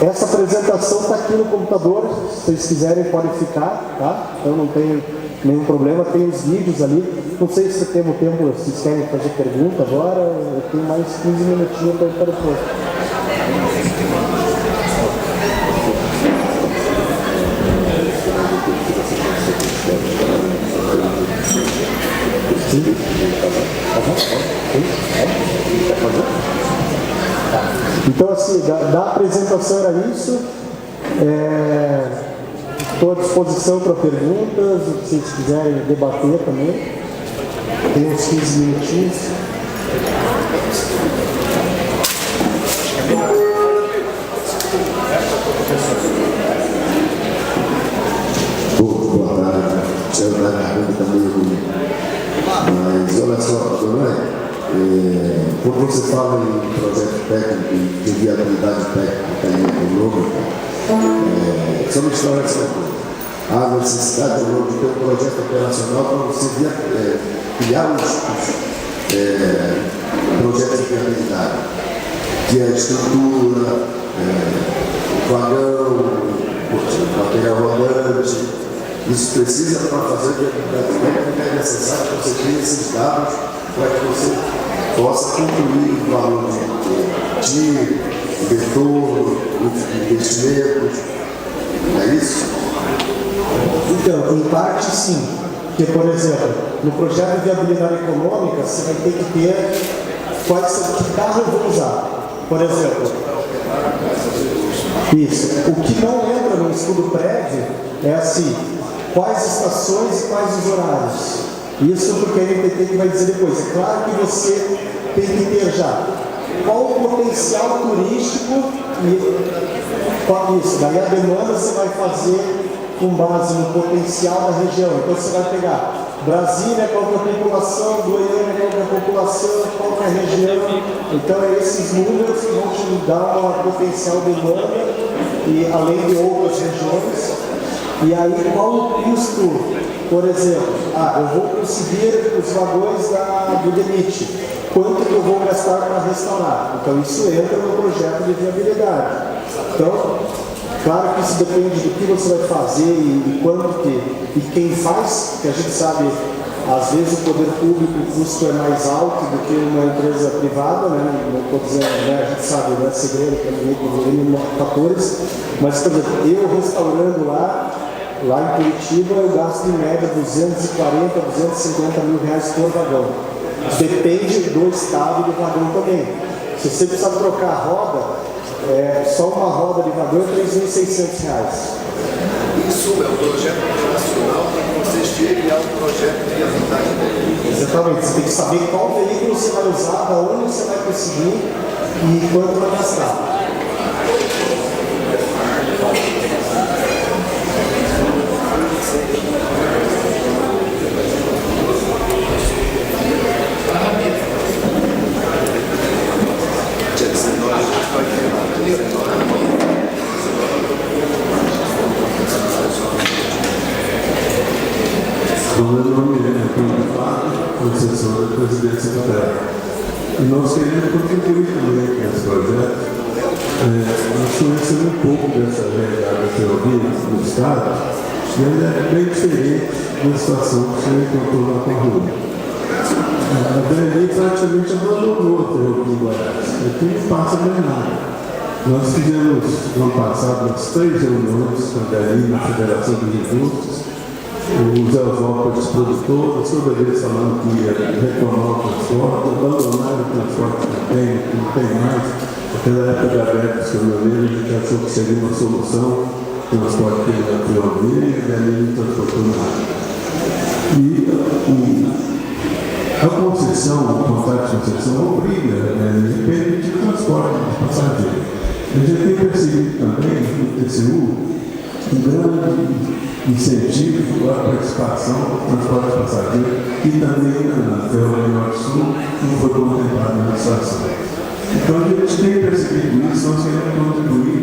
Essa apresentação está aqui no computador, se vocês quiserem podem ficar, tá? Eu não tenho nenhum problema, tem os vídeos ali. Não sei se temos tempo, se vocês querem fazer pergunta agora, eu tenho mais 15 minutinhos para ir para depois. Então, assim, da apresentação era isso. Estou à disposição para perguntas, se vocês quiserem debater também. Tem uns 15 minutinhos. Boa tarde, eu da carreira também ruim. Mas olha só, quando você fala em projeto técnico e de viabilidade técnica e econômica, só me esclarece uma coisa. Há necessidade de ter um projeto operacional para você criar os projetos de viabilidade, que é a estrutura, o vagão, o material rodante. Isso precisa, para fazer viabilidade técnica, é necessário que você tenha esses dados para que você possa concluir o valor de retorno, investimento. É isso? Então, em parte sim. Porque, por exemplo, no projeto de viabilidade econômica, você vai ter que ter que carro eu vou usar. Por exemplo, isso. O que não entra no estudo prévio é assim, quais estações e quais os horários. Isso porque a NTT vai dizer depois. É claro que você tem que ter já qual o potencial turístico e qual isso. Daí a demanda você vai fazer com base no potencial da região. Então você vai pegar Brasília, qual que é a população, Goiânia, qual que é a população, qual que é a região. Então esses números que vão te dar uma potencial demanda, e além de outras regiões. E aí qual o custo? Por exemplo, eu vou conseguir os vagões do DENIT. Quanto que eu vou gastar para restaurar? Então isso entra no projeto de viabilidade. Então, claro que isso depende do que você vai fazer e quanto e quem faz, que a gente sabe, às vezes o poder público o custo é mais alto do que uma empresa privada, né? Não estou dizendo, né? A gente sabe, não é segredo para ninguém, por N fatores, mas, por exemplo, eu restaurando lá em Curitiba, eu gasto em média 240, 250 mil reais por vagão. Depende do estado do vagão também. Se você precisar trocar a roda, só uma roda de vagão é R$ 3.600. Isso é um projeto nacional que vocês cheguem ao projeto de viabilidade. Exatamente, você tem que saber qual veículo você vai usar, da onde você vai conseguir e quanto vai gastar. Assessor da Presidência da Terra. E nós queremos contribuir também com esse projeto. Nós conhecemos um pouco dessa realidade da ferrovia do Estado, e ela é bem diferente da situação que você encontrou lá com a rua. A Belém praticamente abandonou a ferrovia em Goiás. Aqui não passa bem nada. Nós fizemos, no ano passado, umas 3 reuniões com a Belém na Federação dos Indústrias, os Eusópolis produtores, toda vez falando que ia retomar o transporte, abandonar o transporte que não tem mais. Naquela época da Beca dos caminhoneiros, a gente achou que seria uma solução, o transporte pela ferrovia, e a Belém não transportou nada. E a concessão, o contrato de concessão, obriga, depende de transporte de passageiros. A gente tem percebido também no TCU um grande incentivo à participação do transporte de passageiros, que também na Ferrovia Norte-Sul não foi contemplado na legislação. Então a gente tem percebido isso, nós queremos contribuir,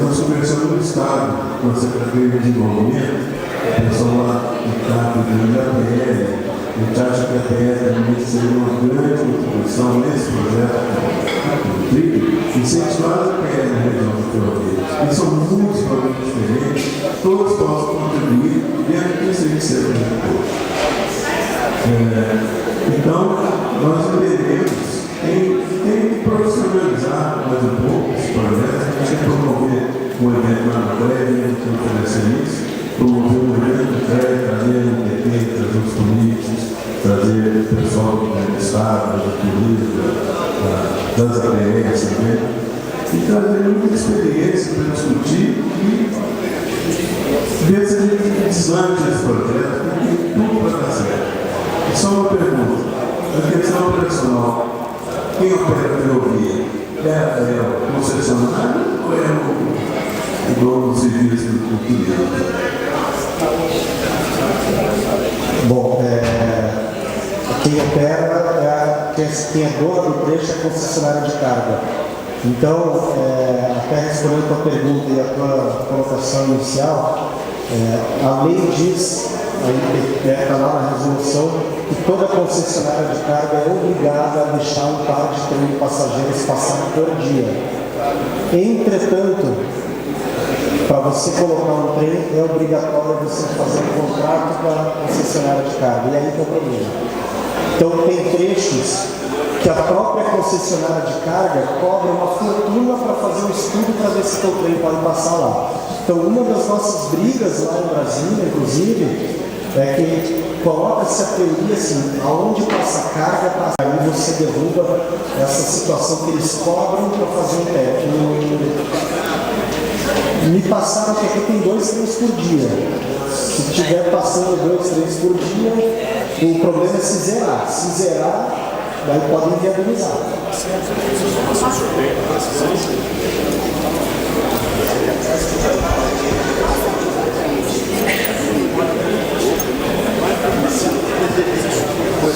nós conversamos no Estado, com a Secretaria de Desenvolvimento, o pessoal lá do CAP da APL, a gente acha que a APL também seria uma grande contribuição nesse projeto incentivar a APL na região da ferrovia. E são muitos programas diferentes, todos possam contribuir dentro desse serviço público. Então, nós entendemos que tem que profissionalizar mais um pouco esse projeto. A gente quer promover um evento lá na prévia, a gente vai oferecer isso, promover um evento prévio, trazer o PT, trazer os políticos, trazer o pessoal do Estado, da política, das APRs também, e trazer muita experiência para discutir e ver se a gente deslancha esse projeto, porque tudo vai dar certo. E só uma pergunta: a questão operacional, quem opera a ferrovia? É o concessionário ou é o dono do serviço do cliente? Bom, quem opera quem é dono do trecho é a concessionária de carga. Então, até respondendo a tua pergunta e a tua colocação inicial, a lei diz, está lá na resolução, que toda concessionária de carga é obrigada a deixar um par de trem de passageiros passar por dia. Entretanto, para você colocar um trem, é obrigatório você fazer um contrato com a concessionária de carga. E aí que é o problema. Então, tem trechos que a própria concessionária de carga cobra uma fortuna para fazer um estudo para ver se teu trem pode passar lá. Então, uma das nossas brigas lá em Brasília, inclusive, é que coloca-se a teoria assim, aonde passa a carga, passa, aí você derruba essa situação que eles cobram para fazer um teste. Me passaram que aqui tem 2 trens por dia. Se estiver passando 2 trens por dia, o problema é se zerar. Se zerar, daí podem viabilizar.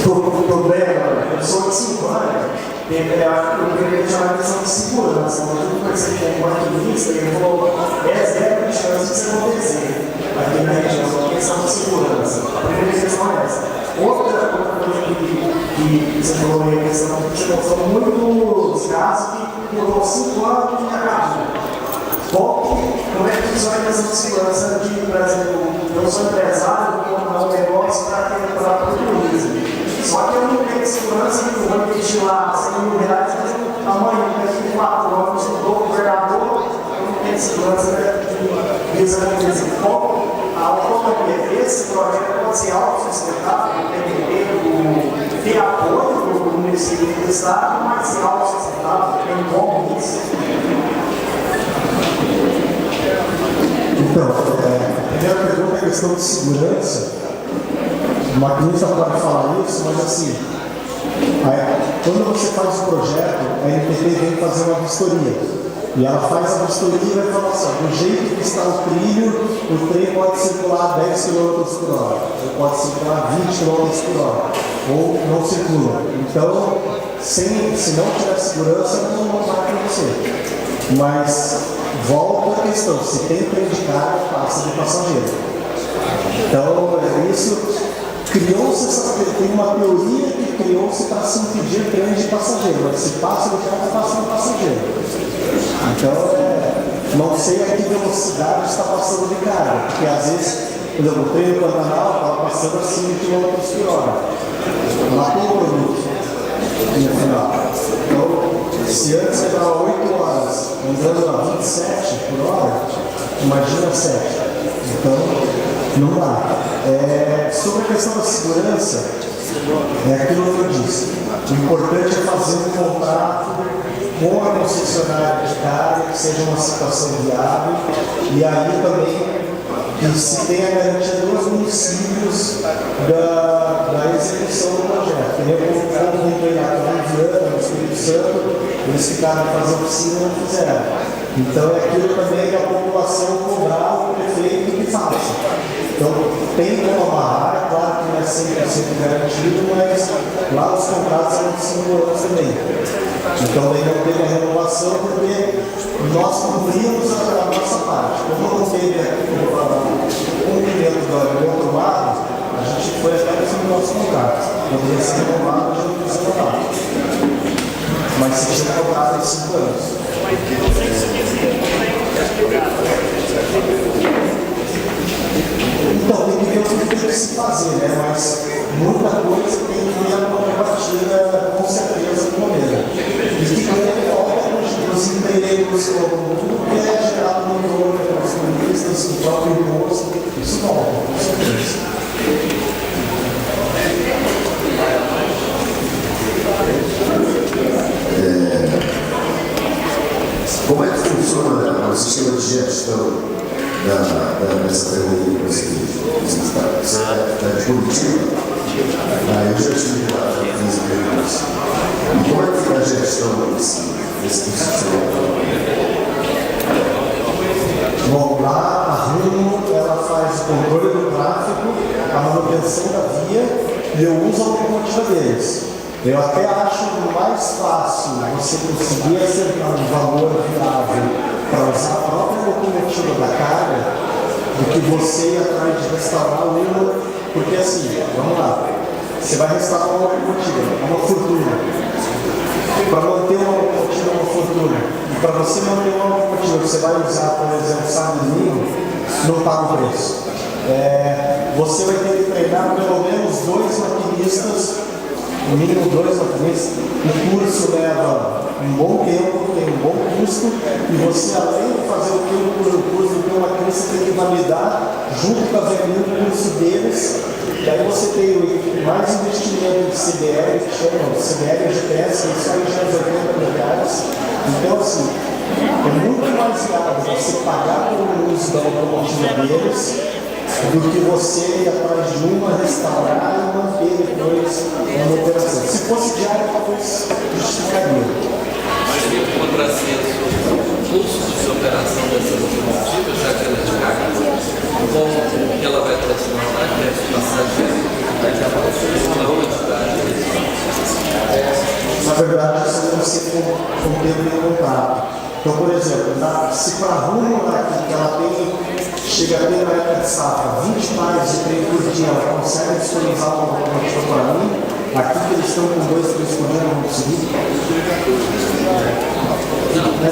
O problema, eu sou de 5 anos, eu queria chamar a questão de segurança, mas eu percebi que como maquinista, eu vou 10 de chance de isso acontecer aqui na região, a questão de segurança. A primeira questão é essa. Outra coisa que você falou aí, a questão que são muitos casos que durou 5 anos e acabou. Bom, como é que funciona a questão de segurança de Brasil? Eu sou empresário, vou montar um negócio para o turismo. Só que eu não tenho segurança que eu vou investir lá R$100.000, mas amanhã, daqui 4 anos, eu dou o governador, eu não tenho segurança que isso aconteça. Bom, a autonomia desse projeto pode ser autossustentável, ter apoio do município e do Estado, mas ser autossustentável, tem bom nisso. Então, a primeira pergunta é a questão de segurança. O maquinista pode falar isso, mas assim, quando você faz o projeto, a NTT vem fazer uma vistoria. E ela faz a vistoria e vai falar assim, do jeito que está o trilho, o trem pode circular 10 km por hora, ou pode circular 20 km por hora, ou não circula. Então, se não tiver segurança, não vai para você. Mas volta a questão, se tem trem de carga, passa de passageiro. Então, isso criou-se tem uma teoria que criou-se para se impedir trem de passageiro, mas se passa de carga, passa de passageiro. Então, não sei a que velocidade está passando de carga, porque às vezes, por exemplo, o trem do Pantanal estava passando a 5 km por hora. Matou o produto no final. Então, se antes levava 8 horas andando a 27 por hora, imagina 7. Então, não dá. Sobre a questão da segurança, é aquilo que eu disse. O importante é fazer um contrato com a concessionária de carga, que seja uma situação viável, e aí também que se tenha garantia dos municípios da execução do projeto. Como o empreendedor lá em Viana, no Espírito Santo, eles ficaram fazendo oficina e não fizeram. Então é aquilo também que a população cobrar o prefeito que faça. Então tem como amarrar, é claro que não é 100% garantido, mas lá os contratos são de 5 anos também. Então daí não teve a renovação porque nós cumprimos a nossa parte. Como não teve o cumprimento do outro lado, a gente foi até o nosso contrato. Poderia ser renovado, a gente não precisa renovar. Mas se tinha contrato em 5 anos. Então, tem que ver o que tem que se fazer, né? Mas muita coisa tem que vir a contrapartida, com certeza, do governo. E que ganha obra dos empreendedores tudo que é gerado no governo, os turistas, o próprio imposto, isso volta, com certeza. Como é que funciona o sistema de gestão dessa ferrovia que você está de Curitiba? Eu já estive lá, já fiz isso. E como é que fica a gestão desse sistema? Bom, lá a Rumo, ela faz o controle do tráfego, a manutenção da via e eu uso a locomotiva deles. Eu até acho mais fácil você conseguir acertar um valor viável para usar a própria locomotiva da carga do que você ir atrás de restaurar uma, porque assim, vamos lá, você vai restaurar uma locomotiva, é uma fortuna. Para manter uma locomotiva é uma fortuna. E para você manter uma locomotiva que você vai usar, por exemplo, sábado e domingo, não paga o preço. Você vai ter que treinar pelo menos 2 maquinistas no mínimo 2 maquinistas. O curso leva um bom tempo, tem um bom custo, e você, além de fazer o curso do teu maquinista, tem que validar junto com a VMI o curso deles. E aí você tem mais investimento de CBL, que chama CBL e GPS, que sai de R$80 mil. Então, assim, é muito mais viável você pagar pelo uso da locomotiva deles do que você ir atrás de uma, restaurar e manter depois uma operação. Se fosse diário, talvez justificaria. Mas tem um contrassenso sobre o custo de operação dessa locomotiva, já que ela é de carga, com o que ela vai transportar, que é passageiro, daqui a pouco, aonde está? Na verdade, isso não se com tempo de contato. Então, por exemplo, se para a Rumo que ela chega a ter na época de safra 20 pares de trem por dia, ela consegue disponibilizar uma locomotiva para mim, aqui que eles estão com 2, 3 por dia, não conseguir. É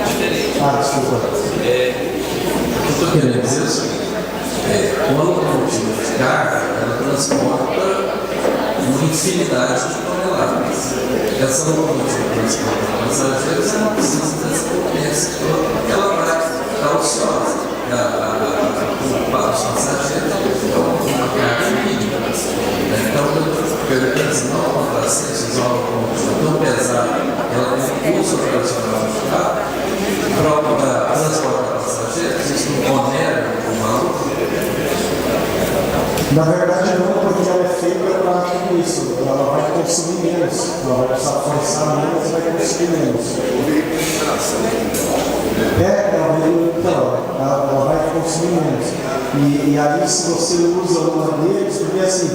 diferente. Desculpa. O que eu estou querendo dizer é o seguinte, uma locomotiva de carga, ela transporta uma infinidade de toneladas. Essa locomotiva transporta passageiros, ela precisa dessa potência toda, porque ela vai estar ociosa. Para os passageiros, uma carga mínima. Então, pelo menos não contrassenso, usar uma locomotiva tão pesada, ela tem um custo operacional para transportar passageiros, isso não onera o valor. Na verdade, não, porque ela é feita para tudo isso. Ela vai consumir menos. Ela vai precisar forçar menos e vai consumir menos. Ela vai consumir menos. E aí, se você usa uma deles, porque assim,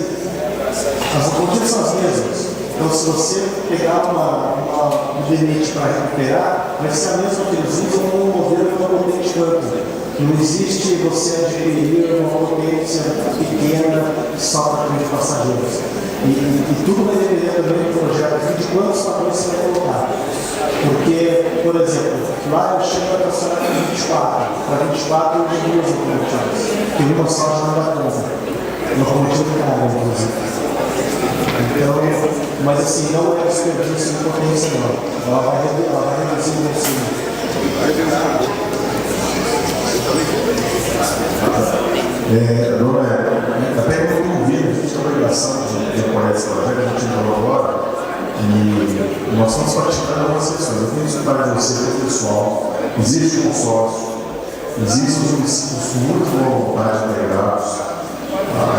as locomotivas são as mesmas. Então, se você pegar um limite para recuperar, vai ser a mesma que eles usam num modelo tão potente quanto. Não existe você adquirir uma potência pequena só para aqueles passageiros. E tudo vai depender também do projeto aqui de quantos padrões você vai colocar. Porque, por exemplo, lá eu chego a estacionar para 24. Para 24 eu digo duas locomotivas. Tem uma só já não dá conta. Locomotiva de carga, inclusive. Então, mas assim, não é desperdício de potência não. Ela vai reduzir o consumo. Até que eu convido, a gente tem a obrigação de apoiar esse projeto, a gente entrou agora, e nós estamos praticando algumas questões. Eu tenho que explicar para você, pessoal, existe um consórcio, existem os municípios muito boa vontade integrados.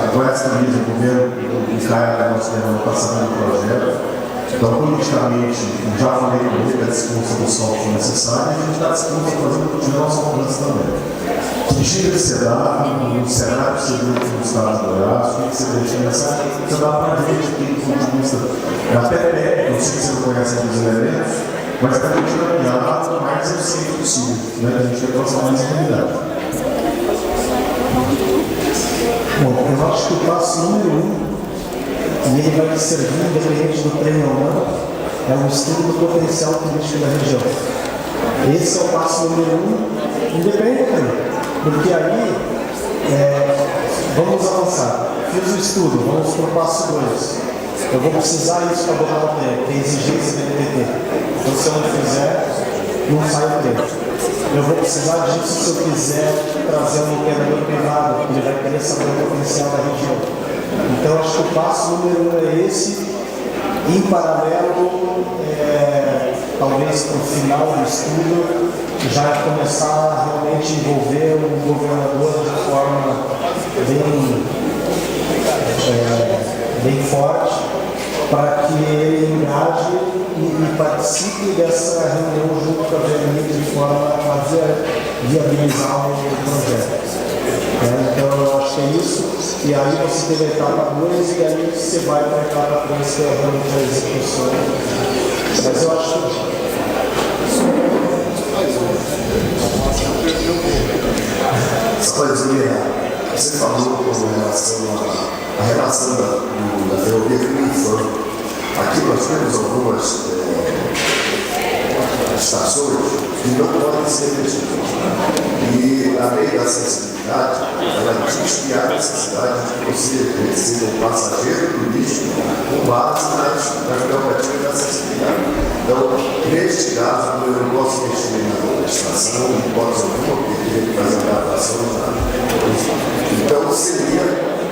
Agora essa camisa, o governo do CAI, nós temos passando do projeto. Então, politicamente, já falei com ele, a solução que for necessária, e a gente está disposto a fazer o que tiver nossa alcance também. Que chega de ser dado, no cenário que você viu no estado do Goiás, o que você deixa nessa, você dá para a gente aqui do ponto de vista da PPE, não sei se você conhece aqui os elementos, mas para a gente caminhar o mais eficiente possível, né? A gente vai passar mais realidade. Bom, eu acho que o passo número 1, e ele vai servir independente do trem ou não, é um estudo do potencial turístico da região. Esse é o passo número 1, independente do trem. Porque aí, vamos avançar. Fiz o estudo, vamos para o passo 2. Eu vou precisar disso para botar o trem, tem exigência do NTT. Então, se eu não fizer, não sai o trem. Eu vou precisar disso se eu quiser trazer um operador privado, ele vai querer saber o potencial da região. Então, acho que o passo número 1 é esse. Em paralelo, talvez para o final do estudo, já começar a realmente envolver o governador de forma bem forte, para que ele engaje e participe dessa reunião junto com a VMI de forma a viabilizar o projeto. Então, eu acho que é isso. E aí você teve a etapa 2 e aí você vai para a etapa 3, que é realmente a execução. Mas eu acho que... Só para dizer, você falou com relação à relação da ferrovia com o IFAM. Aqui nós temos algumas estações que não podem ser mexidos. E a lei da acessibilidade, ela diz que há necessidade de você receba um passageiro turístico com base nas prerrogativas da acessibilidade. Então, neste caso, eu não posso mexer na legislação, não posso alguma, porque teria que fazer adaptações. Então, seria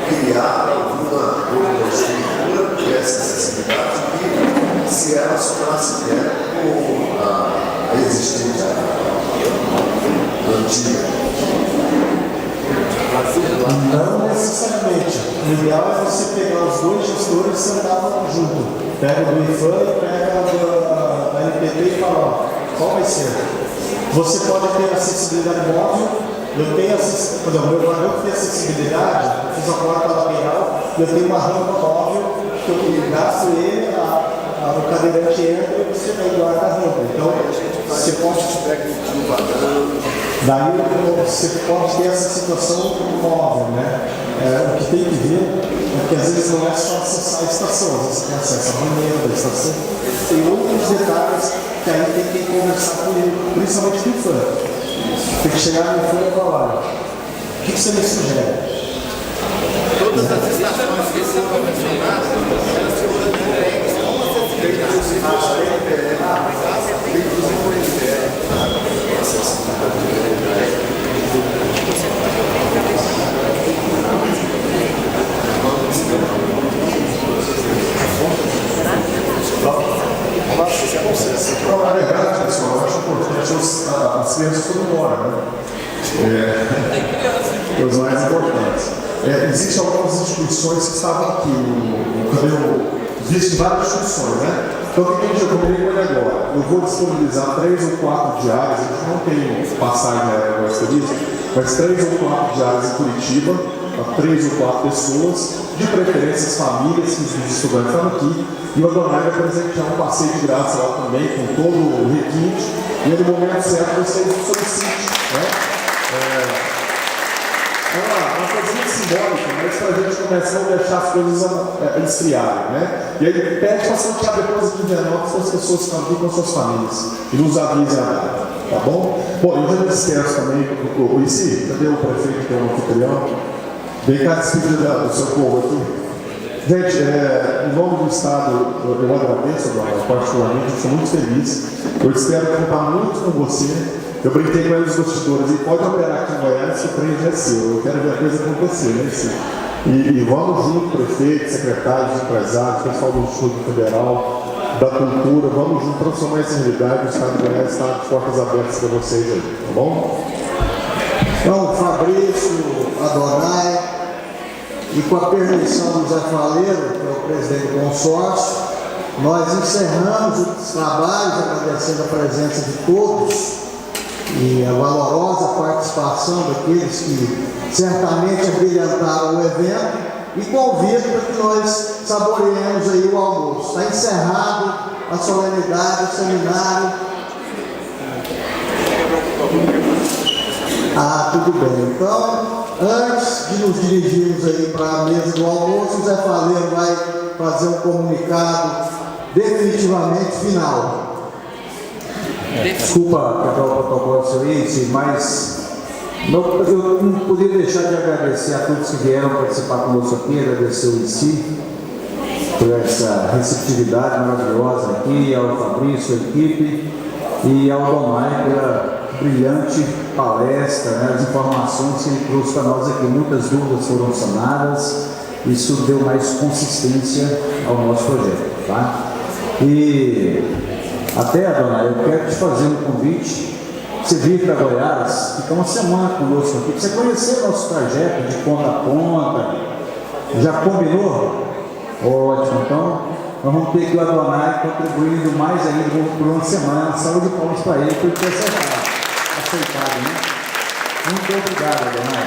criar alguma outra estrutura que essa acessibilidade que, se ela sobrasse com a existente antiga. Não necessariamente. O ideal é você pegar os dois gestores e sentar junto. Pega do IFAM e pega da NPT e fala, ó, qual vai ser? Você pode ter acessibilidade móvel. Eu tenho acessibilidade, eu fiz a porta lateral, eu tenho uma rampa móvel, que eu gasto ele, o cadeirante entra e você vai guardar a rampa. Então, você pode ter essa situação móvel, né? O que tem que ver é que às vezes não é só acessar a estação, às vezes você tem acesso à banheira da estação. Tem outros detalhes que aí tem que conversar com ele, principalmente com o fã. Tem que chegar no fundo e falar, o que você me sugere? Todas as estações que são mencionadas, elas foram entregues com Na verdade, pessoal, eu acho importante as crianças foram embora, né? Os mais importantes. Existem algumas instituições que estavam aqui, existem várias instituições, né? Então, o que a gente combinei com ele agora? Eu vou disponibilizar 3 ou 4 diárias, a gente não tem passagem aérea agora expedida, mas 3 ou 4 diárias em Curitiba, para 3 ou 4 pessoas, de preferência as famílias que os estudantes estão aqui, e o Adonai vai presentear um passeio de graça lá também, com todo o requinte, e no momento certo vocês solicitem, né? Uma coisinha simbólica, mas para a gente começar a deixar as coisas esfriarem, né? E ele pede para sortear depois de 19 para as pessoas que estão aqui com suas famílias e nos avisem a data, tá bom? Bom, eu já dispenso também, Isi, cadê o prefeito que é o anfitrião? Vem cá despedir do seu povo aqui. Gente, em nome do Estado, eu agradeço, particularmente, estou muito feliz. Eu espero contar muito com você. Eu brinquei com eles os bastidores e pode operar aqui em Goiás, que o trem já é seu. Eu quero ver a coisa acontecer, né? E vamos junto, prefeito, secretários, empresários, pessoal do Instituto Federal, da Cultura, vamos junto transformar essa realidade. O Estado de Goiás está de portas abertas para vocês aí, tá bom? Então, Fabrício, Adonai, e com a permissão do Zé Faleiro, que é o presidente do consórcio, nós encerramos os trabalhos, agradecendo a presença de todos e a valorosa participação daqueles que certamente abrilhantaram o evento, e convido para que nós saboreemos aí o almoço. Está encerrado a solenidade, o seminário. Tudo bem. Então, antes de nos dirigirmos aí para a mesa do almoço, o Zé Faleiro vai fazer um comunicado definitivamente final. Desculpa quebrar o protocolo seu índice, mas eu não podia deixar de agradecer a todos que vieram participar conosco aqui, agradecer o ICI por essa receptividade maravilhosa aqui, ao Fabrício, a equipe, e ao Adonai pela brilhante palestra, né, as informações que ele trouxe para nós aqui. Muitas dúvidas foram sanadas, isso deu mais consistência ao nosso projeto, tá? E até, Adonai, eu quero te fazer um convite, você vir para Goiás, ficar uma semana conosco aqui, para você conhecer nosso trajeto de ponta a ponta. Já combinou? Ótimo, então nós vamos ter que o Adonai contribuindo mais ainda por uma semana, na salva de palmas para ele, por ter aceitado, né? Muito obrigado, Adonai.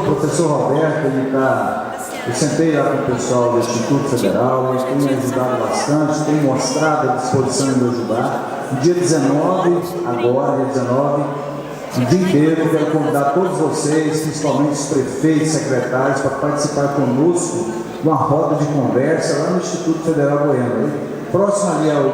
Professor Roberto, ele está... Eu sentei lá com o pessoal do Instituto Federal, eles têm me ajudado bastante, têm mostrado a disposição de me ajudar. No dia 19, agora, dia 19, o dia inteiro, eu quero convidar todos vocês, principalmente os prefeitos, secretários, para participar conosco de uma roda de conversa lá no Instituto Federal Goiano. próximo ali ao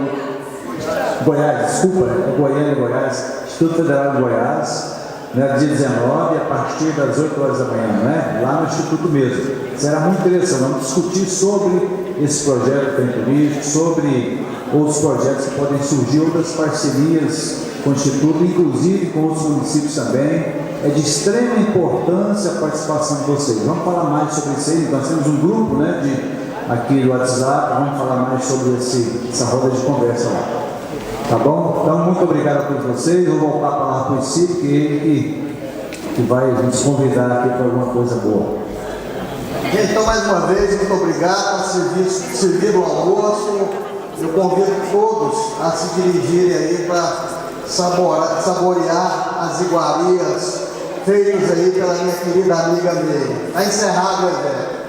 Goiás, desculpa, é Goiânia, Goiás, Instituto Federal de Goiás, né, dia 19, a partir das 8 horas da manhã, né, lá no Instituto mesmo. Será muito interessante, vamos discutir sobre esse projeto turístico, sobre outros projetos que podem surgir, outras parcerias com o Instituto, inclusive com outros municípios também. É de extrema importância a participação de vocês. Vamos falar mais sobre isso aí. Nós temos um grupo, né, aqui do WhatsApp, vamos falar mais sobre essa roda de conversa lá. Tá bom? Então, muito obrigado a todos vocês. Eu vou voltar a palavra para o Cid, que é ele que vai nos convidar aqui para alguma coisa boa. Então, mais uma vez, muito obrigado a servir o almoço. Eu convido todos a se dirigirem aí para saborear as iguarias feitas aí pela minha querida amiga Meire. Está encerrado o evento.